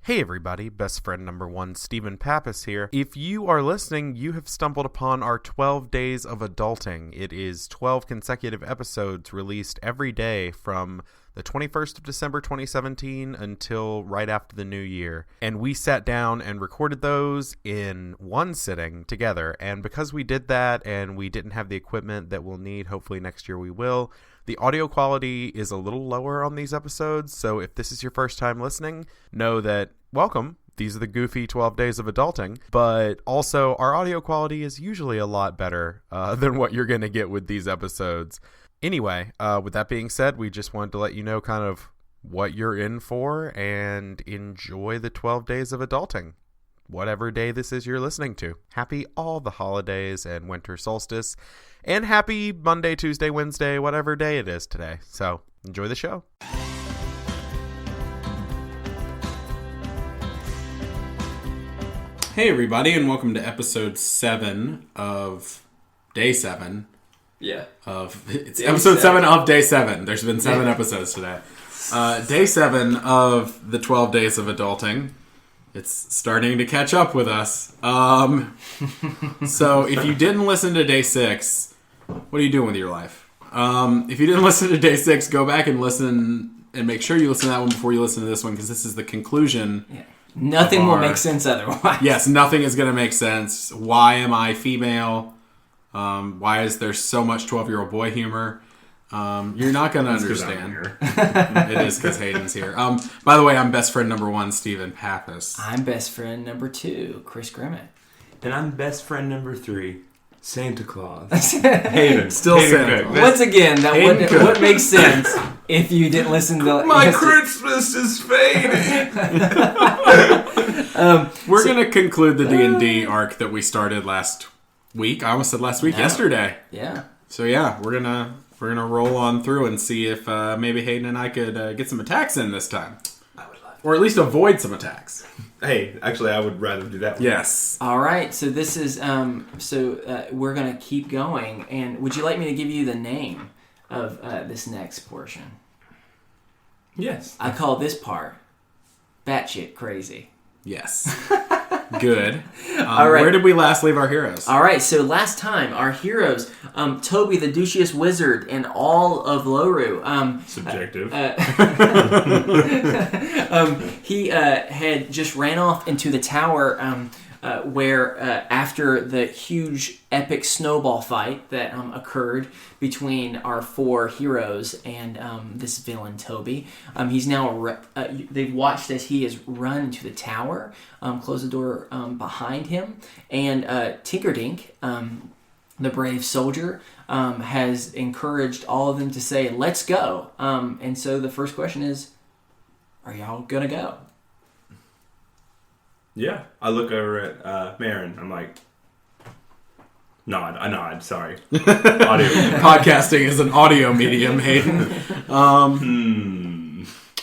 Hey everybody, best friend number one, Stephen Pappas here. If you are listening, you have stumbled upon our 12 Days of Adulting. It is 12 consecutive episodes released every day from the 21st of December 2017 until right after the new year. And we sat down and recorded those in one sitting together. And because we did that and we didn't have the equipment that we'll need, hopefully next year we will, the audio quality is a little lower on these episodes. So if this is your first time listening, know that welcome. These are the goofy 12 Days of Adulting, but also our audio quality is usually a lot better than what you're going to get with these episodes. Anyway, with that being said, we just wanted to let you know kind of what you're in for and enjoy the 12 Days of Adulting, whatever day this is you're listening to. Happy all the holidays and winter solstice, and happy Monday, Tuesday, Wednesday, whatever day it is today. So enjoy the show. Hey everybody, and welcome to episode 7 of Day 7. Yeah. It's episode 7 of Day 7. There's been 7 episodes today. Day 7 of the 12 Days of Adulting. It's starting to catch up with us. So if you didn't listen to Day 6, what are you doing with your life? If you didn't listen to Day 6, go back and listen and make sure you listen to that one before you listen to this one, because this is the conclusion. Yeah. Nothing will make sense otherwise. Yes, nothing is going to make sense. Why am I female? Why is there so much 12-year-old boy humor? You're not going to understand. It is because Hayden's here. By the way, I'm best friend number 1, Stephen Pappas. I'm best friend number 2, Chris Grimmett. And I'm best friend number 3, Santa Claus. Hayden. Still Santa. Once again, that wouldn't make sense if you didn't listen to... My Christmas is fading! We're going to conclude the D&D arc that we started last week. I almost said last week. Yesterday. Yeah. So yeah, we're gonna roll on through and see if maybe Hayden and I could get some attacks in this time. I would love Or at least avoid some attacks. Hey, actually, I would rather do that one. Yes. All right, so this is... we're going to keep going. And would you like me to give you the name of this next portion? Yes. I call this part Batshit Crazy. Yes. Good. All right. Where did we last leave our heroes? All right, so last time, our heroes, Toby, the douchiest wizard, and all of Loru. Subjective. He had just ran off into the tower where, after the huge epic snowball fight that occurred between our 4 heroes and this villain, Toby, he's now... they've watched as he has run into the tower, close the door behind him, and Tinkerdink, the brave soldier, has encouraged all of them to say, let's go. And so the first question is, are y'all gonna go? Yeah. I look over at Marin. I'm like... I nod, sorry. Audio. Podcasting is an audio medium, Hayden.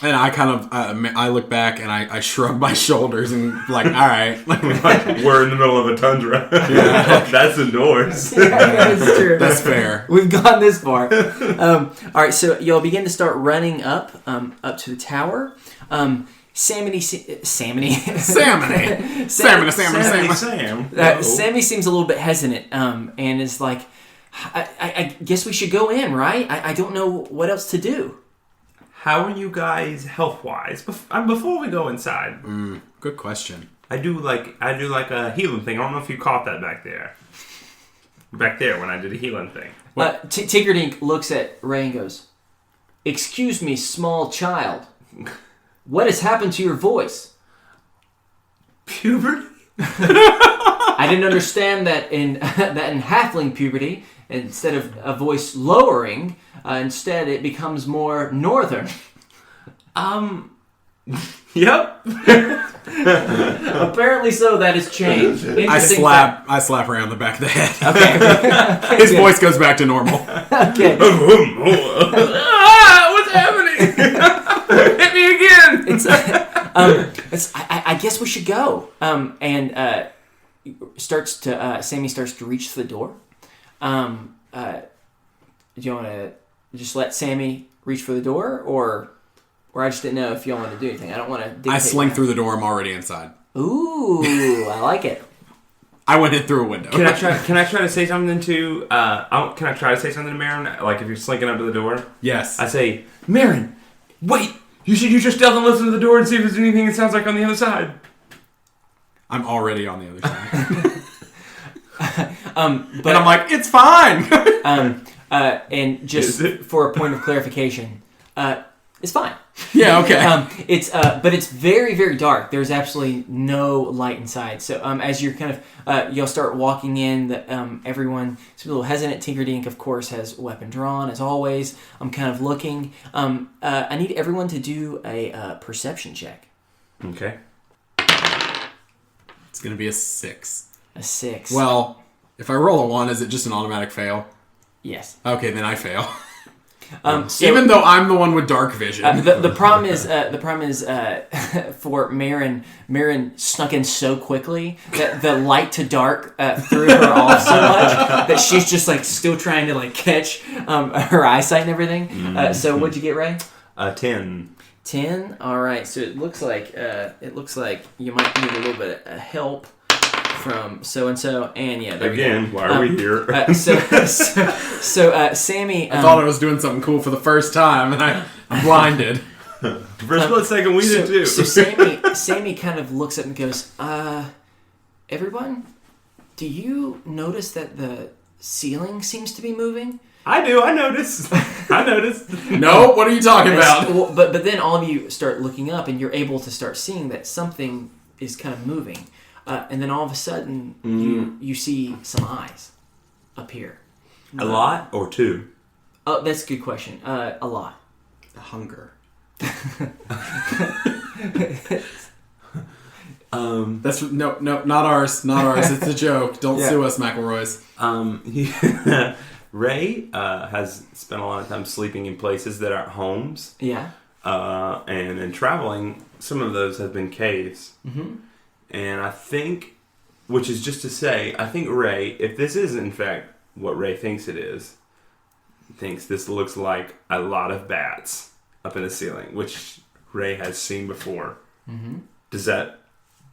And I kind of, I look back and I shrug my shoulders and like, all right. We're in the middle of a tundra. Yeah. That's indoors. Yeah, that's true. That's fair. We've gone this far. All right, so you'll begin to start running up to the tower. Sammy Sam. Sammy seems a little bit hesitant and is like, I guess we should go in, right? I don't know what else to do. How are you guys health-wise? Before we go inside. Good question. I do like a healing thing. I don't know if you caught that back there. Back there when I did a healing thing. Tinkerdink looks at Ray and goes, "Excuse me, small child. What has happened to your voice?" Puberty? I didn't understand that in halfling puberty, instead of a voice lowering, instead it becomes more northern. Yep. Apparently so, that has changed. I slap Ray on the back of the head. Okay. His voice goes back to normal. Okay. What's happening? Hit me again. I guess we should go. And Sammy starts to reach for the door. Do you want to just let Sammy reach for the door, or Or I just didn't know if y'all want to do anything. I don't want to dictate. I slink through the door. I'm already inside. Ooh, I like it. I went in through a window. Can I try to say something to? Can I try to say something to Marin? Like if you're slinking up to the door? Yes. I say, Marin, wait! You should use your stealth and listen to the door and see if there's anything it sounds like on the other side. I'm already on the other side. But and I'm like, it's fine. and just for a point of clarification, it's fine. Yeah, okay. But it's very, very dark. There's absolutely no light inside. So as you're kind of, you'll start walking in. Everyone is a little hesitant. Tinkerdink, of course, has weapon drawn as always. I'm kind of looking. I need everyone to do a perception check. Okay. It's going to be a 6. A 6. Well, if I roll a 1, is it just an automatic fail? Yes. Okay, then I fail. So, even though I'm the one with dark vision. The problem is for Marin snuck in so quickly that the light to dark threw her off so much that she's just like still trying to like catch her eyesight and everything. So what'd you get, Ray? 10. 10. All right. So it looks like you might need a little bit of help from so and so, and yeah. Again, why are we here? So Sammy. I thought I was doing something cool for the first time, and I'm blinded. For a split second, we did too. So Sammy kind of looks up and goes, everyone, do you notice that the ceiling seems to be moving? I do. I noticed. No, what are you talking about? Well, but then all of you start looking up, and you're able to start seeing that something is kind of moving. And then all of a sudden, you see some eyes appear. A lot or 2? Oh, that's a good question. A lot. Hunger. That's not ours. Not ours. It's a joke. Don't sue us, McElroys. Ray has spent a lot of time sleeping in places that aren't homes. Yeah. And in traveling, some of those have been caves. Mm-hmm. And I think, which is just to say, I think Ray, if this is in fact what Ray thinks it is, thinks this looks like a lot of bats up in the ceiling, which Ray has seen before. Mm-hmm. Is that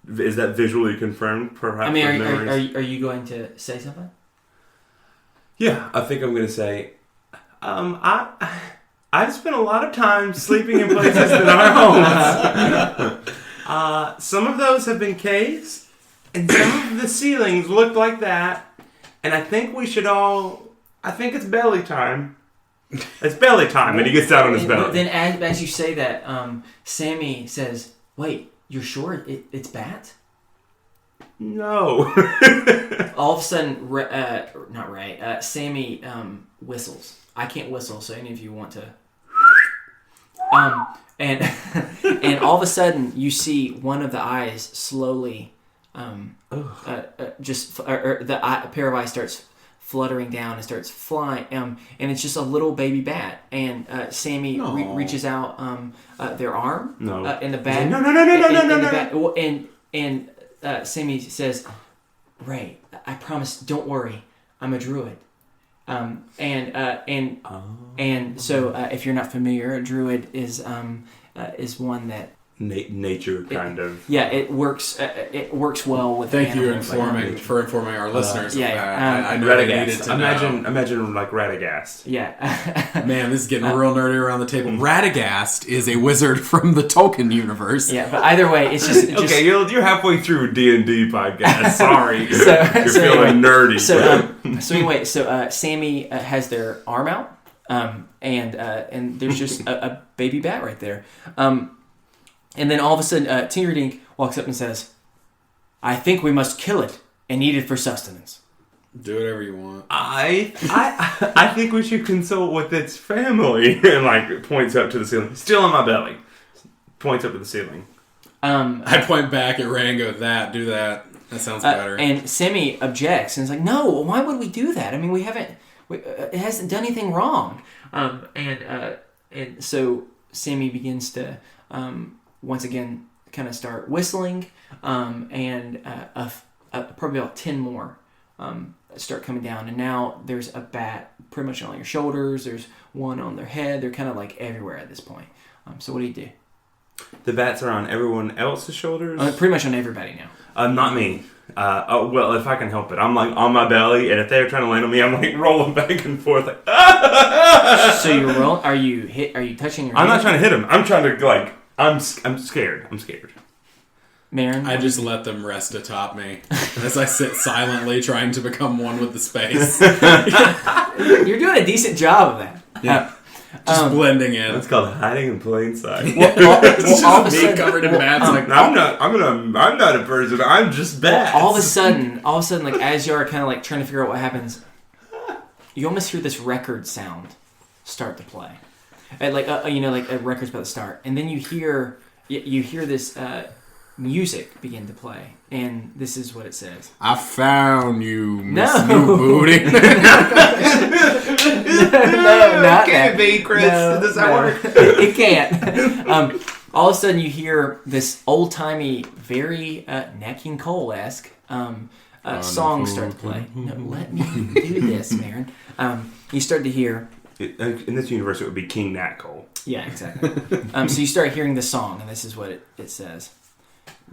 visually confirmed? Perhaps. I mean, are you going to say something? Yeah, I think I'm going to say, I've spent a lot of time sleeping in places that aren't homes. Some of those have been caves, and some of the ceilings look like that. And I think we should all. I think it's belly time. It's belly time, and he gets down on his belly. But then, as you say that, Sammy says, "Wait, you're sure it's bats?" No. All of a sudden, not Ray. Sammy whistles. I can't whistle, so any of you want to. And and all of a sudden, you see one of the eyes slowly, a pair of eyes starts fluttering down and starts flying, and it's just a little baby bat. And Sammy reaches out their arm, and the bat. No. And Sammy says, "Ray, I promise. Don't worry. I'm a druid." And so if you're not familiar, a druid is one that nature kind of. Yeah, it works well with. Thank you for informing our listeners. I know I needed to imagine like Radagast. Yeah. Man, this is getting real nerdy around the table. Radagast is a wizard from the Tolkien universe. Yeah, but either way, it's just okay. You're halfway through D&D podcast. Sorry, you're feeling nerdy. So Sammy has their arm out, and there's just a baby bat right there. And then all of a sudden, Tinkerdink walks up and says, "I think we must kill it and eat it for sustenance." Do whatever you want. I think we should consult with its family. And like points up to the ceiling. Still in my belly. Points up to the ceiling. I point back at Ray and go, do that. That sounds better. And Sammy objects and is like, "No, why would we do that? I mean, it hasn't done anything wrong." And so Sammy begins to once again kind of start whistling, and probably about 10 more start coming down. And now there's a bat pretty much on your shoulders. There's one on their head. They're kind of like everywhere at this point. So what do you do? The bats are on everyone else's shoulders? Pretty much on everybody now. Not me. Well, if I can help it. I'm like on my belly, and if they're trying to land on me, I'm like rolling back and forth like So you're rolling? Are you touching your I'm hand? not trying to hit him. I'm trying to like I'm scared. I'm scared. Marin? I just let them rest atop me as I sit silently trying to become one with the space. You're doing a decent job of that. Yeah. Just blending in. That's called hiding in plain sight. All of a Me sudden, covered in bats. Like, I'm not a person. I'm just bats. all of a sudden, like as you're kind of like trying to figure out what happens, you almost hear this record sound start to play, and like like a record's about to start, and then you hear this music begin to play, and this is what it says. I found you, Miss No. New Booty. No, not Can't that. be, Chris. No, Does that no. work? It can't. All of a sudden, you hear this old-timey, very Nat King Cole-esque song start to play. No, let me do this, Marin. You start to hear... In this universe, it would be King Nat Cole. Yeah, exactly. So you start hearing the song, and this is what it says.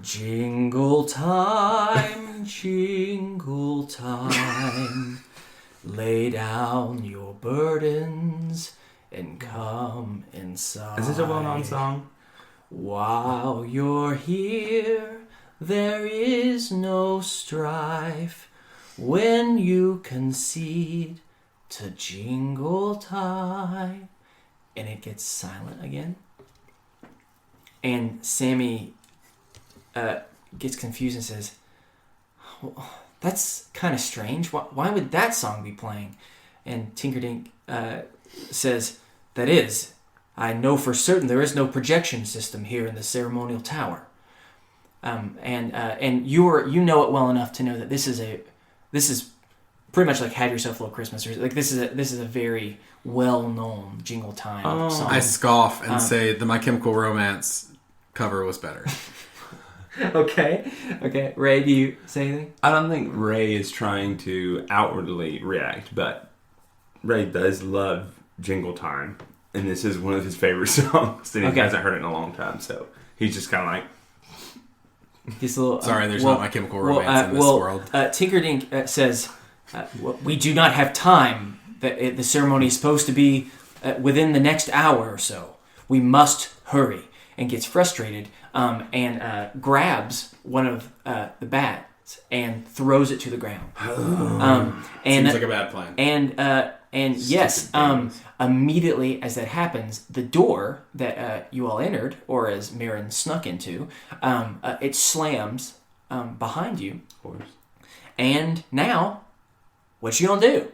Jingle time, lay down your burdens and come inside. Is this a well-known song? While you're here, there is no strife when you concede to jingle time. And it gets silent again. And Sammy gets confused and says, well, that's kind of strange. Why would that song be playing? And Tinkerdink says, that is, I know for certain there is no projection system here in the ceremonial tower. And you know it well enough to know that this is pretty much like Have Yourself a Little Christmas. Or like this is a very well-known Jingle Time song. I scoff and say the My Chemical Romance cover was better. Okay. Ray, do you say anything? I don't think Ray is trying to outwardly react, but Ray does love Jingle Time, and this is one of his favorite songs, and he hasn't heard it in a long time, so he's just kind of like... This little, Sorry, there's not My Chemical Romance in this world. Tinkerdink says, we do not have time. The ceremony is supposed to be within the next hour or so. We must hurry. And gets frustrated and grabs one of the bats and throws it to the ground. Seems like a bad plan. And yes, immediately as that happens, the door that you all entered, or as Marin snuck into, it slams behind you. Of course. And now, what you gonna do?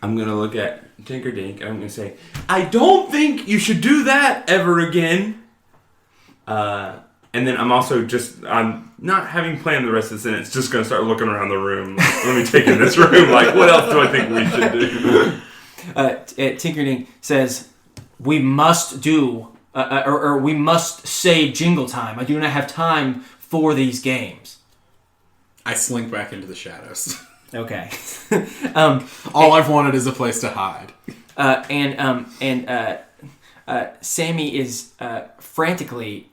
I'm going to look at Tinkerdink, and I'm going to say, I don't think you should do that ever again. And then I'm not having planned the rest of the sentence, just going to start looking around the room. Like, let me take in this room. Like, what else do I think we should do? Tinkerdink says, we must do, or we must save Jingle Time. I do not have time for these games. I slink back into the shadows. Okay. All I've wanted is a place to hide. Sammy is frantically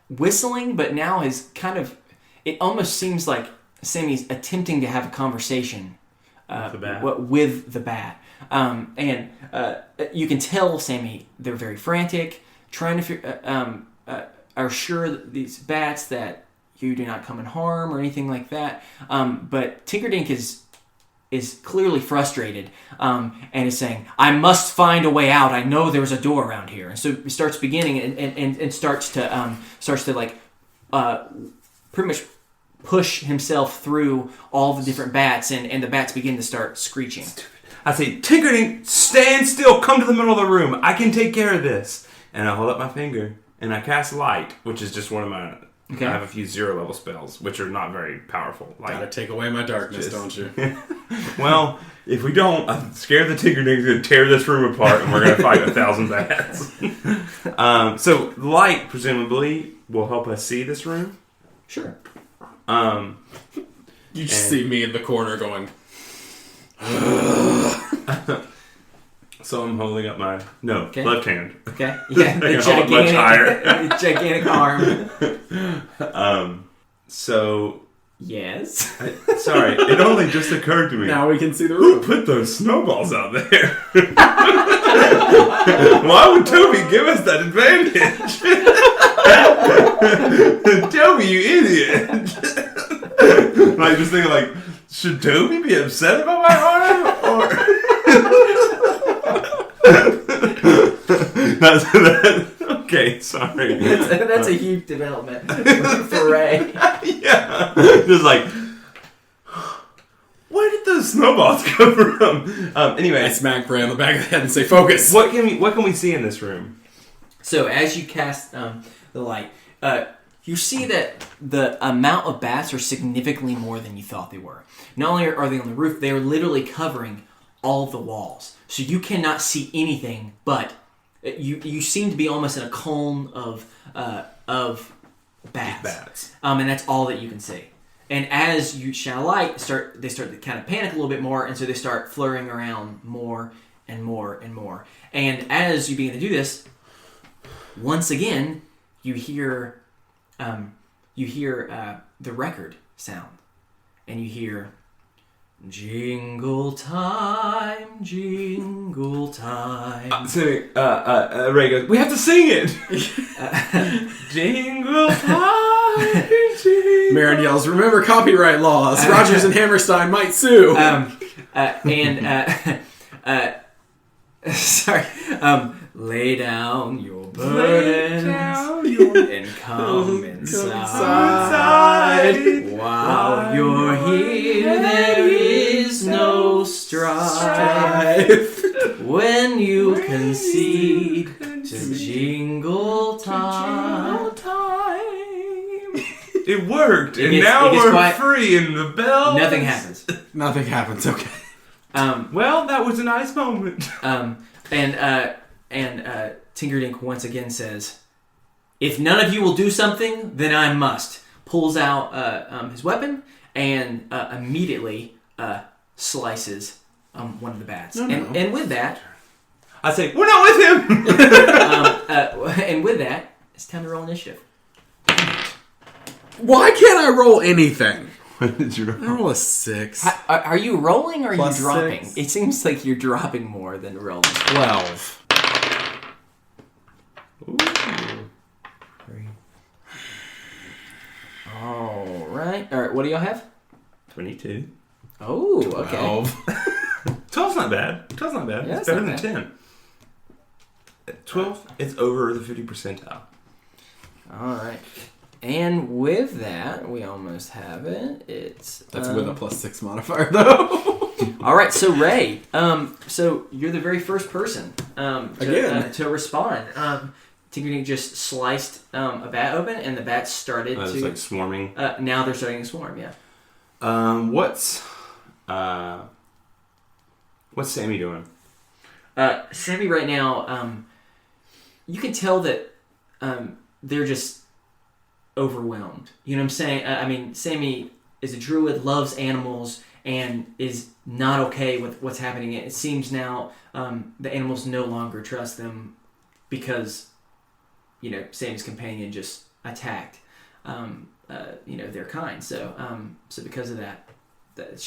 whistling, but now is kind of... It almost seems like Sammy's attempting to have a conversation with the bat. And you can tell Sammy they're very frantic, trying to are sure that these bats that you do not come in harm or anything like that. But Tinkerdink is clearly frustrated and is saying, I must find a way out. I know there's a door around here. And so he starts beginning and starts to like pretty much push himself through all the different bats, and the bats begin to start screeching. I say, Tinkerdink, stand still. Come to the middle of the room. I can take care of this. And I hold up my finger, and I cast Light, which is just one of my... Okay. I have a few 0-level spells, which are not very powerful. Gotta take away my darkness, don't you? Well, if we don't, I'm scared the Tinkerding's going to tear this room apart, and we're going to fight 1,000 bats. So light, presumably, will help us see this room? Sure. You just see me in the corner going... So I'm holding up my left hand. Okay. Yeah. I can hold it much higher. Gigantic arm. So. Yes. Sorry, it only just occurred to me. Now we can see the Who room. put those snowballs out there? Why would Toby give us that advantage? Toby, you idiot! Like, just thinking, like, should Toby be upset about my arm? Or okay, sorry. That's a huge development for Ray. Yeah, just like, where did those snowballs come from? Anyway, I smack Ray on the back of the head and say, "Focus." what can we see in this room? So as you cast the light, you see that the amount of bats are significantly more than you thought they were. Not only are they on the roof, they are literally covering all of the walls. So you cannot see anything, but you seem to be almost in a cone of bats. And that's all that you can see. And as you shine a light, they start to kind of panic a little bit more, and so they start flurrying around more and more and more. And as you begin to do this, once again, you hear the record sound, and you hear jingle time, jingle time. So Ray goes, we have to sing it. Jingle time, jingle. Marin yells, "Remember copyright laws. Rogers and Hammerstein might sue." Sorry. Lay down your burdens and come inside. While you're here, there is no strife. When you concede to jingle time. It worked, and gets- now it gets we're quiet. free in the bell. Nothing happens. Nothing happens. Okay. Well, that was a nice moment. And Tinkerdink once again says, "If none of you will do something, then I must." Pulls out his weapon and immediately slices one of the bats. And with that, I say, we're not with him. and with that, it's time to roll initiative. Why can't I roll anything? What did you I roll a 6. Are you rolling or are Plus you dropping? 6. It seems like you're dropping more than rolling. 12. Ooh. All right. What do y'all have? 22. Oh, okay. 12. 12's not bad. 12's not bad. Yeah, It's better than not 10. 12, it's over the 50 percentile. All right. And with that, we almost have it. That's with a +6 modifier, though. All right, so Ray, so you're the very first person Again. to respond. Tinkerdink just sliced a bat open, and the bats started It's to like swarming. now they're starting to swarm. Yeah. What's Sammy doing? Sammy right now, you can tell that they're just overwhelmed. You know what I'm saying? I mean, Sammy is a druid, loves animals, and is not okay with what's happening. It seems now the animals no longer trust them because, Sammy's companion just attacked, their kind. So because of that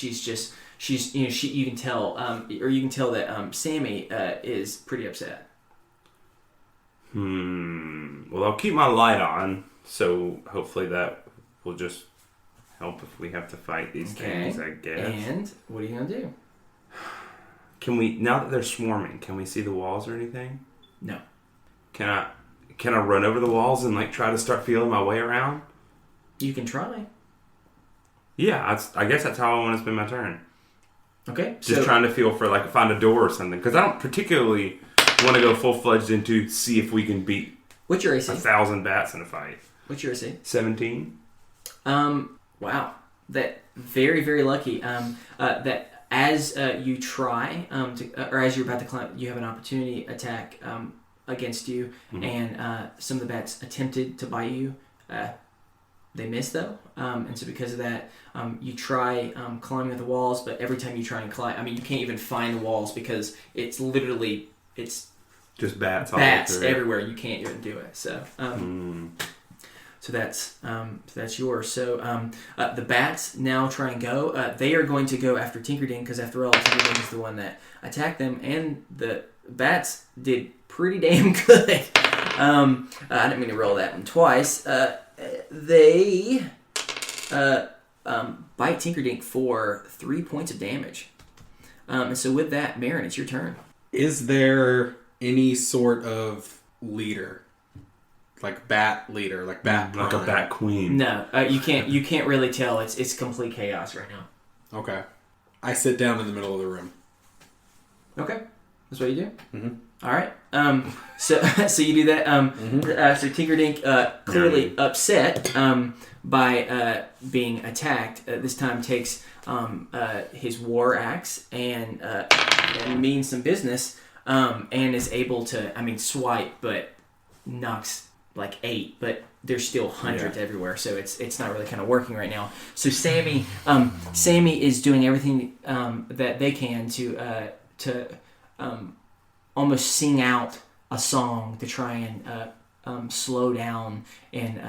you can tell that Sammy is pretty upset. Well, I'll keep my light on, so hopefully that will just help if we have to fight these things, I guess. And what are you gonna do? Can we, now that they're swarming, can we see the walls or anything? No. Can I run over the walls and try to start feeling my way around? You can try. Yeah, I guess that's how I want to spend my turn. Okay. Just trying to feel for find a door or something, because I don't particularly want to go full-fledged into see if we can beat what's your AC? 1,000 bats in a fight. What's your AC? 17. Wow. That very, very lucky. That as you try or as you're about to climb, you have an opportunity attack against you, and some of the bats attempted to bite you. they miss though, and so because of that, you try climbing up the walls, but every time you try and climb, you can't even find the walls because it's just bats everywhere. You can't even do it. So. So that's yours. So the bats now try and go. They are going to go after Tinkerdink because after all, Tinkerdink is the one that attacked them, and the bats did pretty damn good. I didn't mean to roll that one twice. They bite Tinkerdink for 3 points of damage. And so with that, Marin, it's your turn. Is there any sort of leader? Like bat leader, like bat like prime. a bat queen. No, you can't really tell. It's complete chaos right now. Okay. I sit down in the middle of the room. Okay, that's what you do. Mm-hmm. All right. So you do that. So Tinkerdink, clearly upset by being attacked, this time takes his war axe and means some business, and is able to swipe, but knocks like 8, but there's still hundreds everywhere, so it's not really kind of working right now. So Sammy is doing everything that they can to almost sing out a song to try and slow down and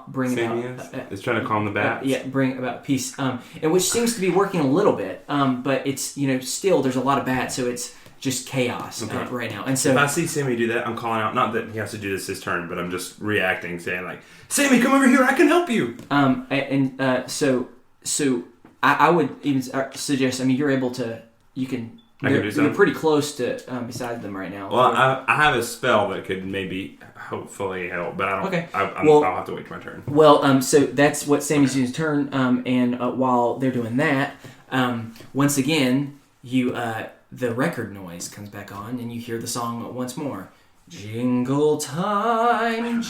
bring Sammy about. is trying to calm the bats. Bring about peace. And which seems to be working a little bit, but it's still there's a lot of bats, so it's just chaos right now. And so if I see Sammy do that, I'm calling out. Not that he has to do this his turn, but I'm just reacting, saying like, "Sammy, come over here. I can help you." So I would even suggest. You're able to. You can. You're pretty close to beside them right now. Well, I have a spell that could maybe hopefully help, but I don't. Okay. I'll have to wait for my turn. Well, so that's what Sammy's doing his turn. And while they're doing that, once again, the record noise comes back on, and you hear the song once more. Jingle time,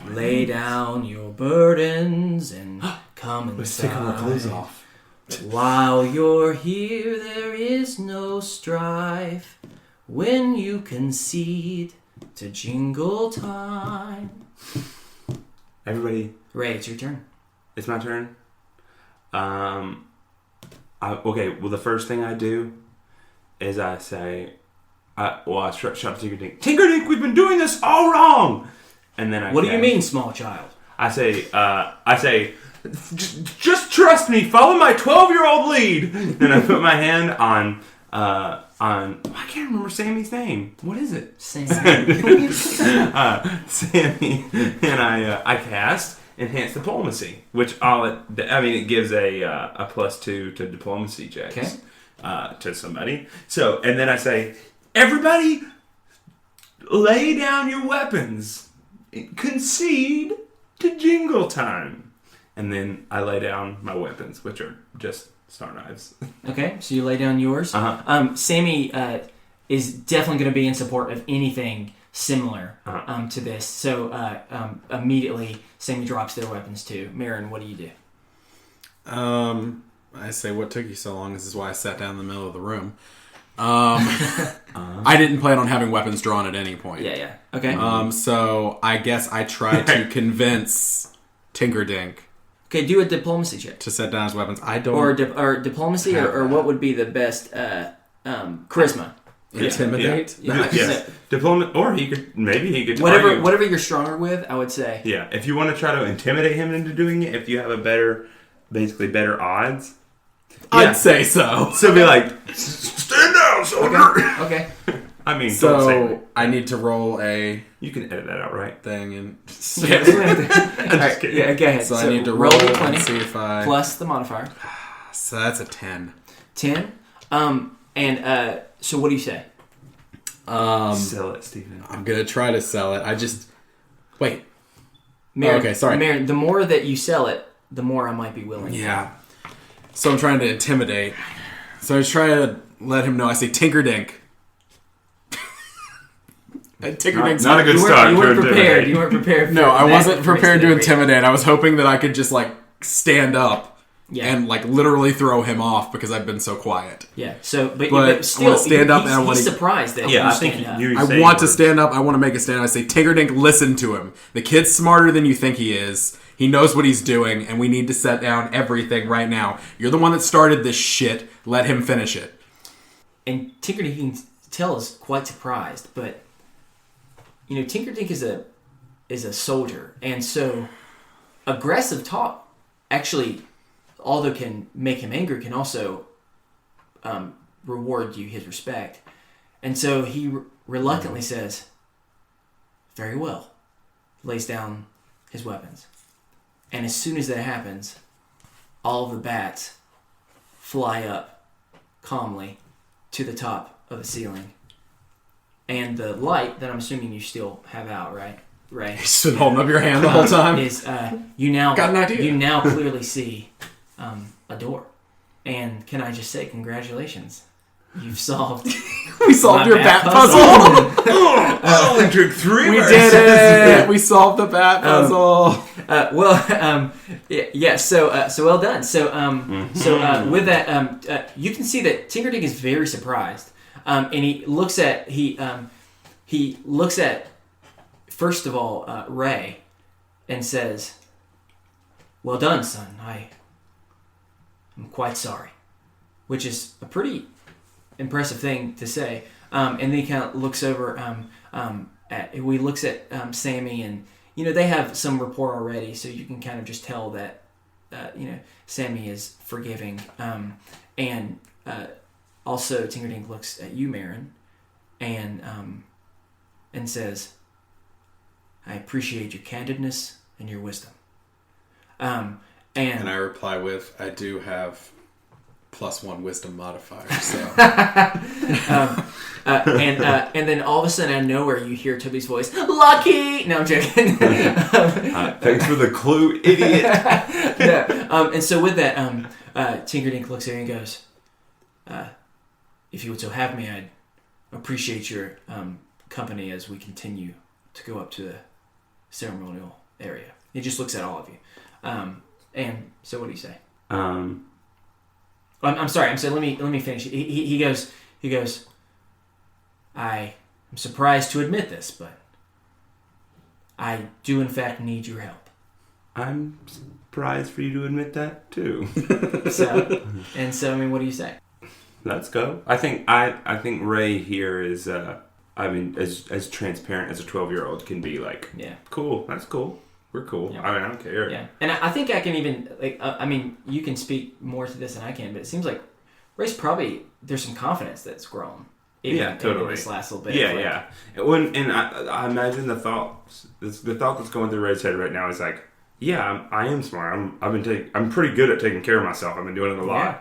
lay down your burdens and come inside. Let's take our clothes off. While you're here, there is no strife when you concede to jingle time. Everybody. Ray, it's your turn. It's my turn. Okay, well, the first thing I do is I say, I shout to Tinkerdink, "Tinkerdink, we've been doing this all wrong!" And then What do you mean, small child? I say, just trust me, follow my 12-year-old lead. Then I put my hand on, I can't remember Sammy's name. What is it? Sammy. Sammy, and I cast Enhanced Diplomacy, which it gives a +2 to diplomacy checks to somebody. So, and then I say, "Everybody, lay down your weapons, concede to jingle time." And then I lay down my weapons, which are just star knives. Okay, so you lay down yours. Sammy is definitely going to be in support of anything similar to this. So immediately, Sammy drops their weapons too. Marin, what do you do? I say, "What took you so long?" This is why I sat down in the middle of the room. I didn't plan on having weapons drawn at any point. Yeah. Okay. So I guess I tried to convince Tinkerdink. Okay, do a diplomacy check. To set down his weapons. I don't... Or diplomacy, or what would be the best charisma? Intimidate? Yeah. Yes. Or he could whatever you're stronger with, I would say. Yeah, if you want to try to intimidate him into doing it, if you have better odds, I'd say so. So be like, "Stand down, soldier." Okay. Don't say So I need to roll a... You can edit that out, right? thing and... I'm just kidding. Yeah, go ahead. So I need to roll D20 and see if I... plus the modifier. So that's a 10. 10. So what do you say? Sell it, Stephen. I'm going to try to sell it. Wait. Marin, okay, sorry. Marin, the more that you sell it, the more I might be willing. Yeah. So I'm trying to intimidate. So I was trying to let him know. I say, "Tinkerdink." Tinkerdink's not a good start. You weren't prepared. You weren't prepared. No, I wasn't prepared to intimidate. I was hoping that I could just stand up Yeah. and like literally throw him off because I've been so quiet. Yeah. So, but I still, wanna stand up and I he's wanna- surprised that Yeah, you I think stand up. you I say want to words. stand up. I want to make a stand. I say, Tinkerdink, listen to him. The kid's smarter than you think he is. He knows what he's doing, and we need to set down everything right now. You're the one that started this shit. Let him finish it. And Tinkerdink, you can tell, is quite surprised. But Tinkerdink is a soldier, and so aggressive talk actually, although can make him angry, can also reward you his respect. And so he reluctantly says, "Very well," lays down his weapons. And as soon as that happens, all of the bats fly up calmly to the top of the ceiling. And the light that I'm assuming you still have out, right? Ray? He's been holding up your hand the whole time. Is you now Got an idea. You now clearly see a door. And can I just say congratulations? You've solved We solved my your bat puzzle. I only took 3 We verses. did it. We solved the bat puzzle. Yeah. So well done. So with that, you can see that Tinkerdink is very surprised, and he looks at first of all Ray, and says, "Well done, son. I'm quite sorry," which is a pretty impressive thing to say. And then he kind of looks over looks at Sammy, and they have some rapport already, so you can kind of just tell that Sammy is forgiving. And also Tinkerdink looks at you, Marin, and says, "I appreciate your candidness and your wisdom." And I reply with, I do have +1 wisdom modifier, so. And then all of a sudden, out of nowhere, you hear Toby's voice. "Lucky!" No, I'm joking. Thanks for the clue, idiot. No. And so with that, Tinkerdink looks at you and goes, "If you would so have me, I'd appreciate your company as we continue to go up to the ceremonial area." He just looks at all of you. And so what do you say? I'm sorry. I'm saying let me finish. He goes. "I am surprised to admit this, but I do in fact need your help." I'm surprised for you to admit that too. So I mean, what do you say? Let's go. I think Ray here is as transparent as a 12-year-old can be. Like, Yeah. Cool. That's cool. We're cool. Yeah. I mean, I don't care. Yeah, and I think I can even you can speak more to this than I can, but it seems like Ray's probably there's some confidence that's grown. Even Totally. In this last little bit. Yeah. And I imagine the thought that's going through Ray's head right now is like, yeah, I am smart. I'm pretty good at taking care of myself. I've been doing it a lot. Yeah.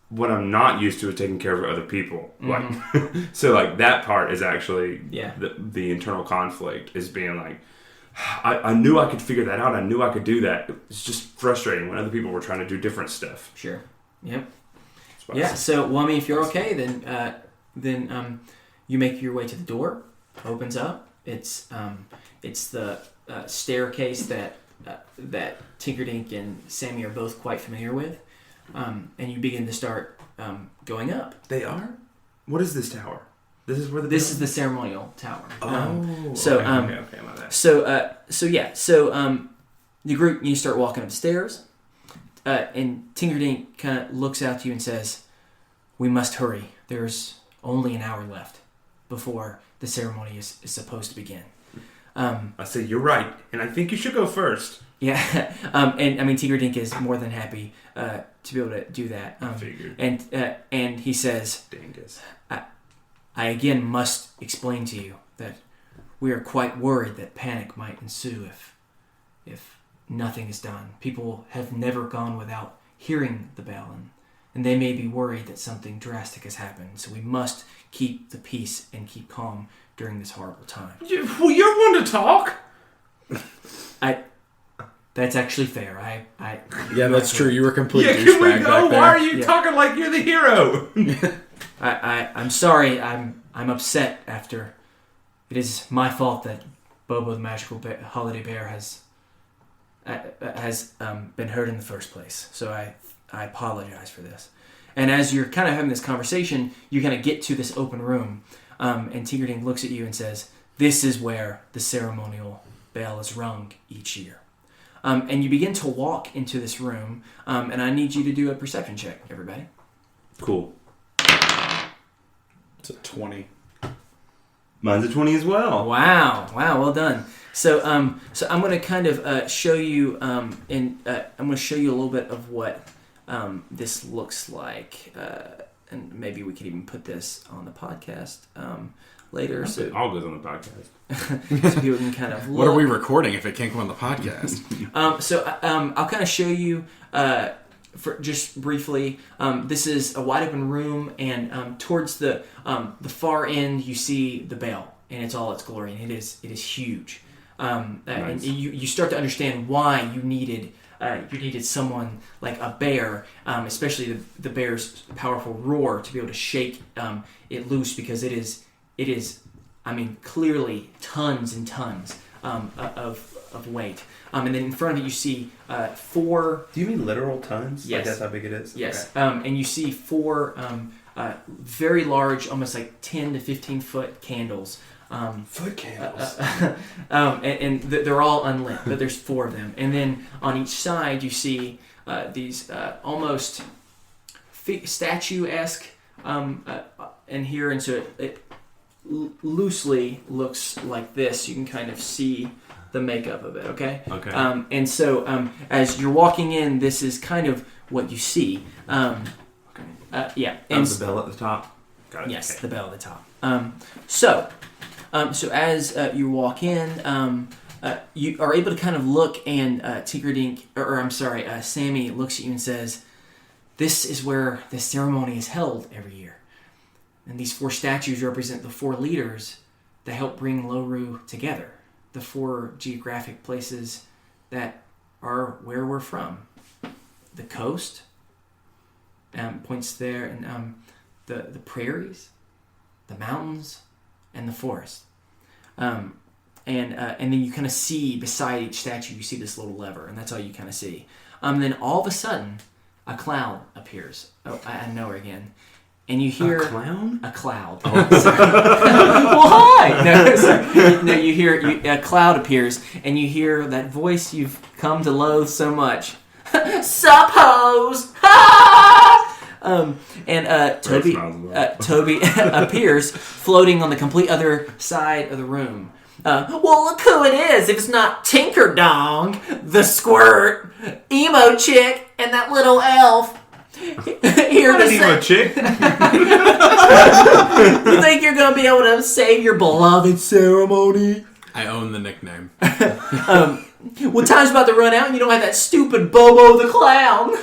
What I'm not used to is taking care of other people. Mm-hmm. Like, so like that part is actually Yeah. the internal conflict is being like, I knew I could figure that out. I knew I could do that. It's just frustrating when other people were trying to do different stuff. Sure. Yep. That's what I Yeah. said. So, well, I mean, if you're okay, then you make your way to the door. Opens up. It's the staircase that Tinkerdink and Sammy are both quite familiar with, and you begin to start going up. They are? What is this tower? This is where This is the ceremonial tower. Okay, my bad. The group, you start walking up the stairs, and Tinkerdink kind of looks out to you and says, "We must hurry. There's only an hour left before the ceremony is supposed to begin." I say, you're right, and I think you should go first. Yeah, and I mean, Tinkerdink is more than happy to be able to do that. Figured. And he says, Dingus. "I again must explain to you that we are quite worried that panic might ensue if nothing is done. People have never gone without hearing the bell, and they may be worried that something drastic has happened. So we must keep the peace and keep calm during this horrible time." Well, you're one to talk. That's actually fair. Yeah, that's true. You were complete Yeah, can we douchebag go? back there. Why are you talking like you're the hero? I'm sorry. I'm upset after. It is my fault that Bobo the Magical Holiday Bear has been hurt in the first place. So I apologize for this. And as you're kind of having this conversation, you kind of get to this open room, and Tinkerdink looks at you and says, "This is where the ceremonial bell is rung each year." And you begin to walk into this room, and I need you to do a perception check, everybody. Cool. It's a 20. Mine's a 20 as well. Wow, well done. So I'm going to kind of show you, I'm going to show you a little bit of what this looks like, and maybe we could even put this on the podcast later. So it all goes on the podcast. so people can kind of look. What are we recording if it can't come on the podcast? I'll kind of show you for just briefly. This is a wide open room, and towards the far end you see the bell in its all its glory, and it is huge. Nice. And you start to understand why you needed someone like a bear, especially the bear's powerful roar, to be able to shake it loose, because it is I mean, clearly tons and tons of weight. And then in front of it you see 4... Do you mean literal tons? Yes. Like that's how big it is? Yes. Okay. And you see 4 very large, almost like 10 to 15 foot candles. Foot candles. And they're all unlit, but there's 4 of them. And then on each side you see these almost statue-esque in here, and so it loosely looks like this. You can kind of see the makeup of it, okay? Okay. And so as you're walking in, this is kind of what you see. Yeah. And the bell at the top? Got it. Yes, Okay. the bell at the top. So as you walk in, you are able to kind of look, and Sammy looks at you and says, "This is where the ceremony is held every year. And these 4 statues represent the 4 leaders that help bring Loru together. The 4 geographic places that are where we're from. The coast, points there, and the prairies, the mountains, and the forest. And then you kind of see beside each statue, you see this little lever, and that's all you kind of see. Then all of a sudden, a cloud appears out of nowhere again. And you hear... A clown? A cloud. Oh, sorry. Well, hi! No, sorry. No, you hear... a cloud appears, and you hear that voice you've come to loathe so much. Sup, hoes! Toby appears, floating on the complete other side of the room. Well, look who it is, if it's not Tinker Dong, the squirt, emo chick, and that little elf. Here to emo chick. You think you're going to be able to save your beloved ceremony? I own the nickname. Well, time's about to run out, and you don't have that stupid Bobo the Clown.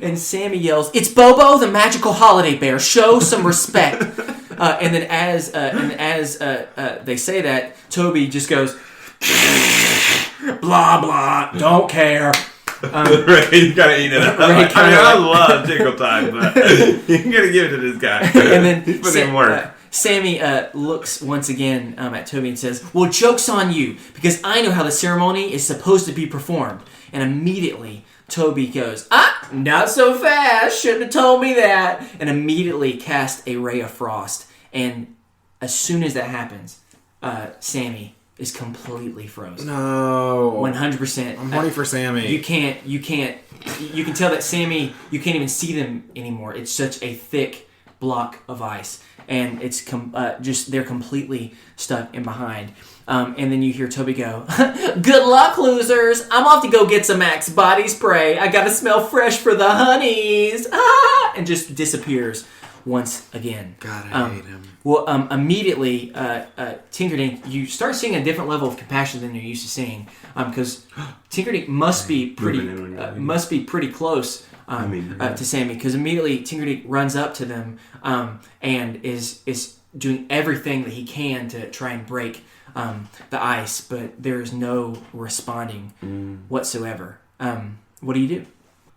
And Sammy yells, "It's Bobo the magical holiday bear. Show some respect." And then as they say that, Toby just goes, "Blah blah, don't care." Ray gotta eat it up. I love Tinkle Time, but you gotta give it to this guy. And then he's putting in work. Sammy looks once again at Toby and says, "Well, joke's on you, because I know how the ceremony is supposed to be performed." And immediately Toby goes, "Not so fast, shouldn't have told me that," and immediately cast a ray of frost. And as soon as that happens, Sammy is completely frozen. No. 100%. I'm horny for Sammy. You can tell that Sammy, you can't even see them anymore. It's such a thick block of ice. And it's they're completely stuck in behind. And then you hear Toby go, "Good luck, losers. I'm off to go get some Axe body spray. I gotta smell fresh for the honeys." And just disappears once again. God, I hate him. Well, immediately, Tinkerdink, you start seeing a different level of compassion than you're used to seeing, because Tinkerdink must be pretty close to Sammy, because immediately Tinkerdink runs up to them and is doing everything that he can to try and break the ice, but there is no responding whatsoever. What do you do?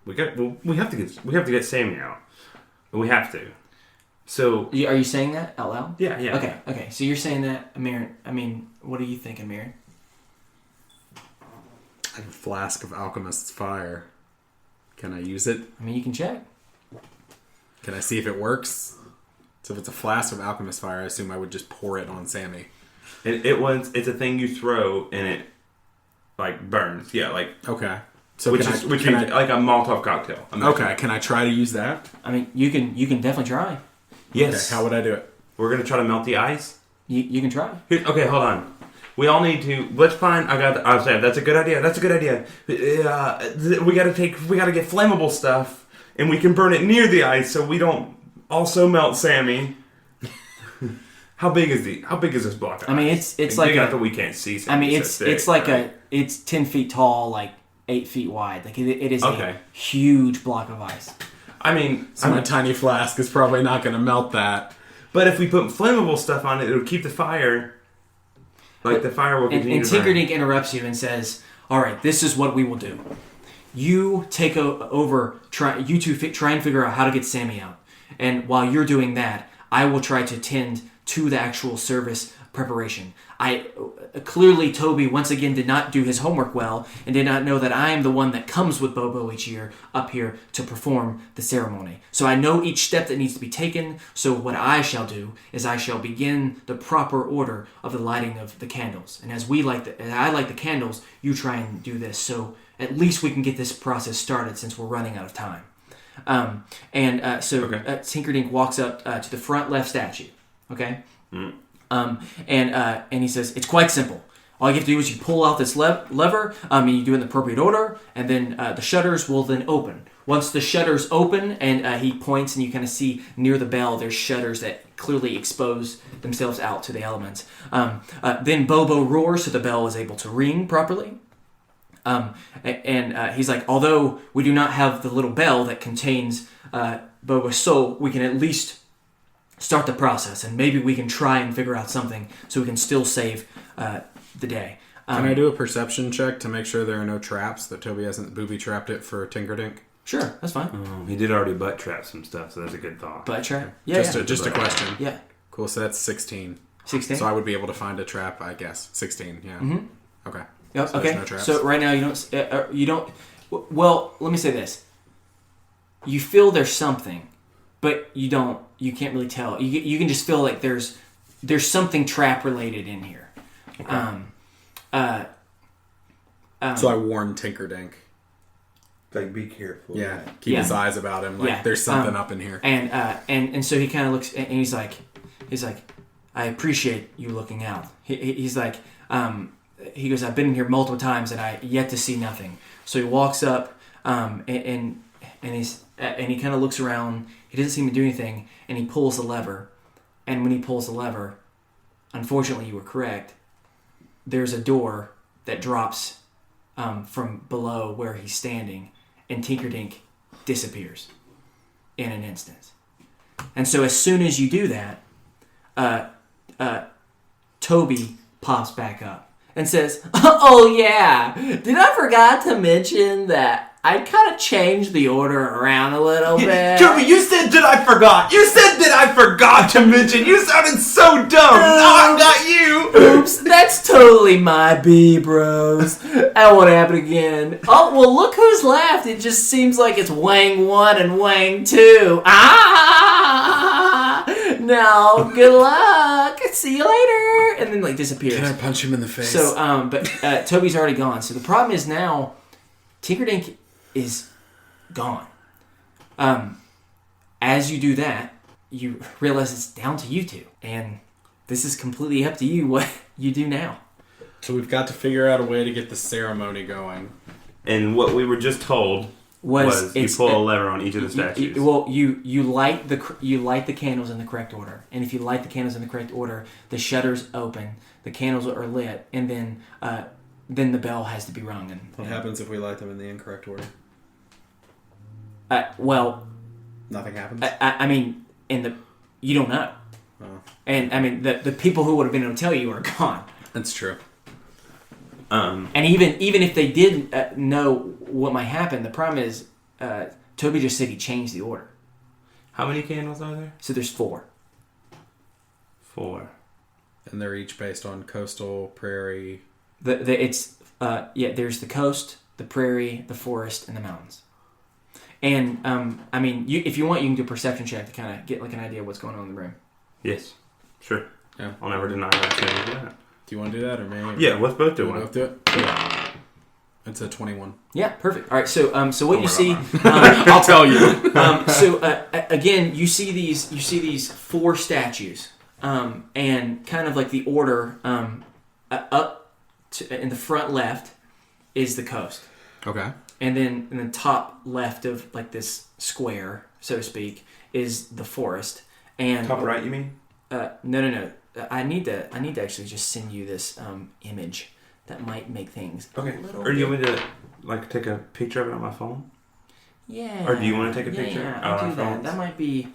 We have to get Sammy out. We have to. So Are you saying that out loud? Yeah. Okay. So you're saying that, Amir. I mean, what do you think, Amir? I have a flask of alchemist's fire. Can I use it? I mean, you can check. Can I see if it works? So if it's a flask of alchemist fire, I assume I would just pour it on Sammy. It's a thing you throw and it like burns. Yeah, like Okay. So which means like a Molotov cocktail. Okay, can I try to use that? I mean, you can definitely try. Yes. Okay, how would I do it? We're gonna try to melt the ice. You can try. Okay, hold on. We all need to. Let's find. I'll say that's a good idea. That's a good idea. We gotta get flammable stuff, and we can burn it near the ice so we don't also melt Sammy. How big is this block of ice? I mean, it's like big enough that we can't see Sammy. I mean, it's like it's 10 feet tall, like 8 feet wide. Like it is a huge block of ice. I mean, my tiny flask is probably not going to melt that. But if we put flammable stuff on it, it'll keep the fire. Like the fire will continue to burn. And Tinkerdink interrupts you and says, "All right, this is what we will do. You take over. You two try and figure out how to get Sammy out. And while you're doing that, I will try to tend to the actual service preparation. Clearly, Toby once again did not do his homework well and did not know that I am the one that comes with Bobo each year up here to perform the ceremony. So I know each step that needs to be taken. So what I shall do is I shall begin the proper order of the lighting of the candles. And as I light the candles, you try and do this. So at least we can get this process started since we're running out of time." Tinkerdink walks up to the front left statue. Okay. Mm. And he says, "It's quite simple. All you have to do is you pull out this lever, and you do it in the appropriate order, and then the shutters will then open. Once the shutters open, and he points, and you kind of see near the bell, there's shutters that clearly expose themselves out to the elements. Then Bobo roars, so the bell is able to ring properly. He's like, although we do not have the little bell that contains Bobo's soul, we can at least start the process, and maybe we can try and figure out something so we can still save the day." Can I do a perception check to make sure there are no traps, that Toby hasn't booby-trapped it for Tinkerdink? Sure, that's fine. He did already butt trap some stuff, so that's a good thought. Butt trap? Yeah, Just a question. Yeah. Cool, so that's 16. 16? So I would be able to find a trap, I guess. 16, yeah. Mm-hmm. Okay. Yep, so okay. there's no traps. So right now you don't... Well, let me say this. You feel there's something, but you can't really tell. You can just feel like there's something trap related in here. Okay. So I warn Tinkerdink. Like, be careful. Yeah, keep his eyes about him. Like, there's something up in here. And so he kind of looks, and he's like, "I appreciate you looking out." He's like, he goes, "I've been in here multiple times and I yet to see nothing." So he walks up, and he kind of looks around. He doesn't seem to do anything, and he pulls the lever. And when he pulls the lever, unfortunately, you were correct. There's a door that drops from below where he's standing, and Tinkerdink disappears in an instant. And so as soon as you do that, Toby pops back up and says, "Oh yeah, did I forgot to mention that I kind of changed the order around a little bit?" Toby, you said that I forgot. You said that I forgot to mention. You sounded so dumb. Now I got you. Oops, that's totally my B, bros. That won't happen again. Oh, well, look who's left. It just seems like it's Wang 1 and Wang 2. No, good luck. See you later. And then, disappears. Can I punch him in the face? So, but Toby's already gone. So the problem is now, Tinkerdink is gone. As you do that, you realize it's down to you two. And this is completely up to you what you do now. So we've got to figure out a way to get the ceremony going. And what we were just told was you pull a lever on each of the statues. You light the candles in the correct order. And if you light the candles in the correct order, the shutters open, the candles are lit, and then the bell has to be rung. What happens if we light them in the incorrect order? Nothing happens? I mean, you don't know. Oh. And, I mean, the people who would have been able to tell you are gone. That's true. And even if they did know what might happen, the problem is Toby just said he changed the order. How many candles are there? So there's 4. 4. And they're each based on coastal, prairie. There's the coast, the prairie, the forest, and the mountains. And I mean, if you want, you can do a perception check to kind of get like an idea of what's going on in the room. Yes. Sure. Yeah. I'll never deny that. That. Do you want to do that or maybe? Yeah, let's both do one. Both do it. It's a 21. Yeah, perfect. All right, so what you see, I'll tell you. Again, you see these 4 statues, and kind of like the order up to, in the front left is the coast. Okay. And then in the top left of like this square, so to speak, is the forest. And Top right, you mean? No. I need to actually just send you this image that might make things Okay. a little Or do you bit... want me to like take a picture of it on my phone? Yeah. Or do you want to take a picture? Yeah, on I'll our do that. phones? That might be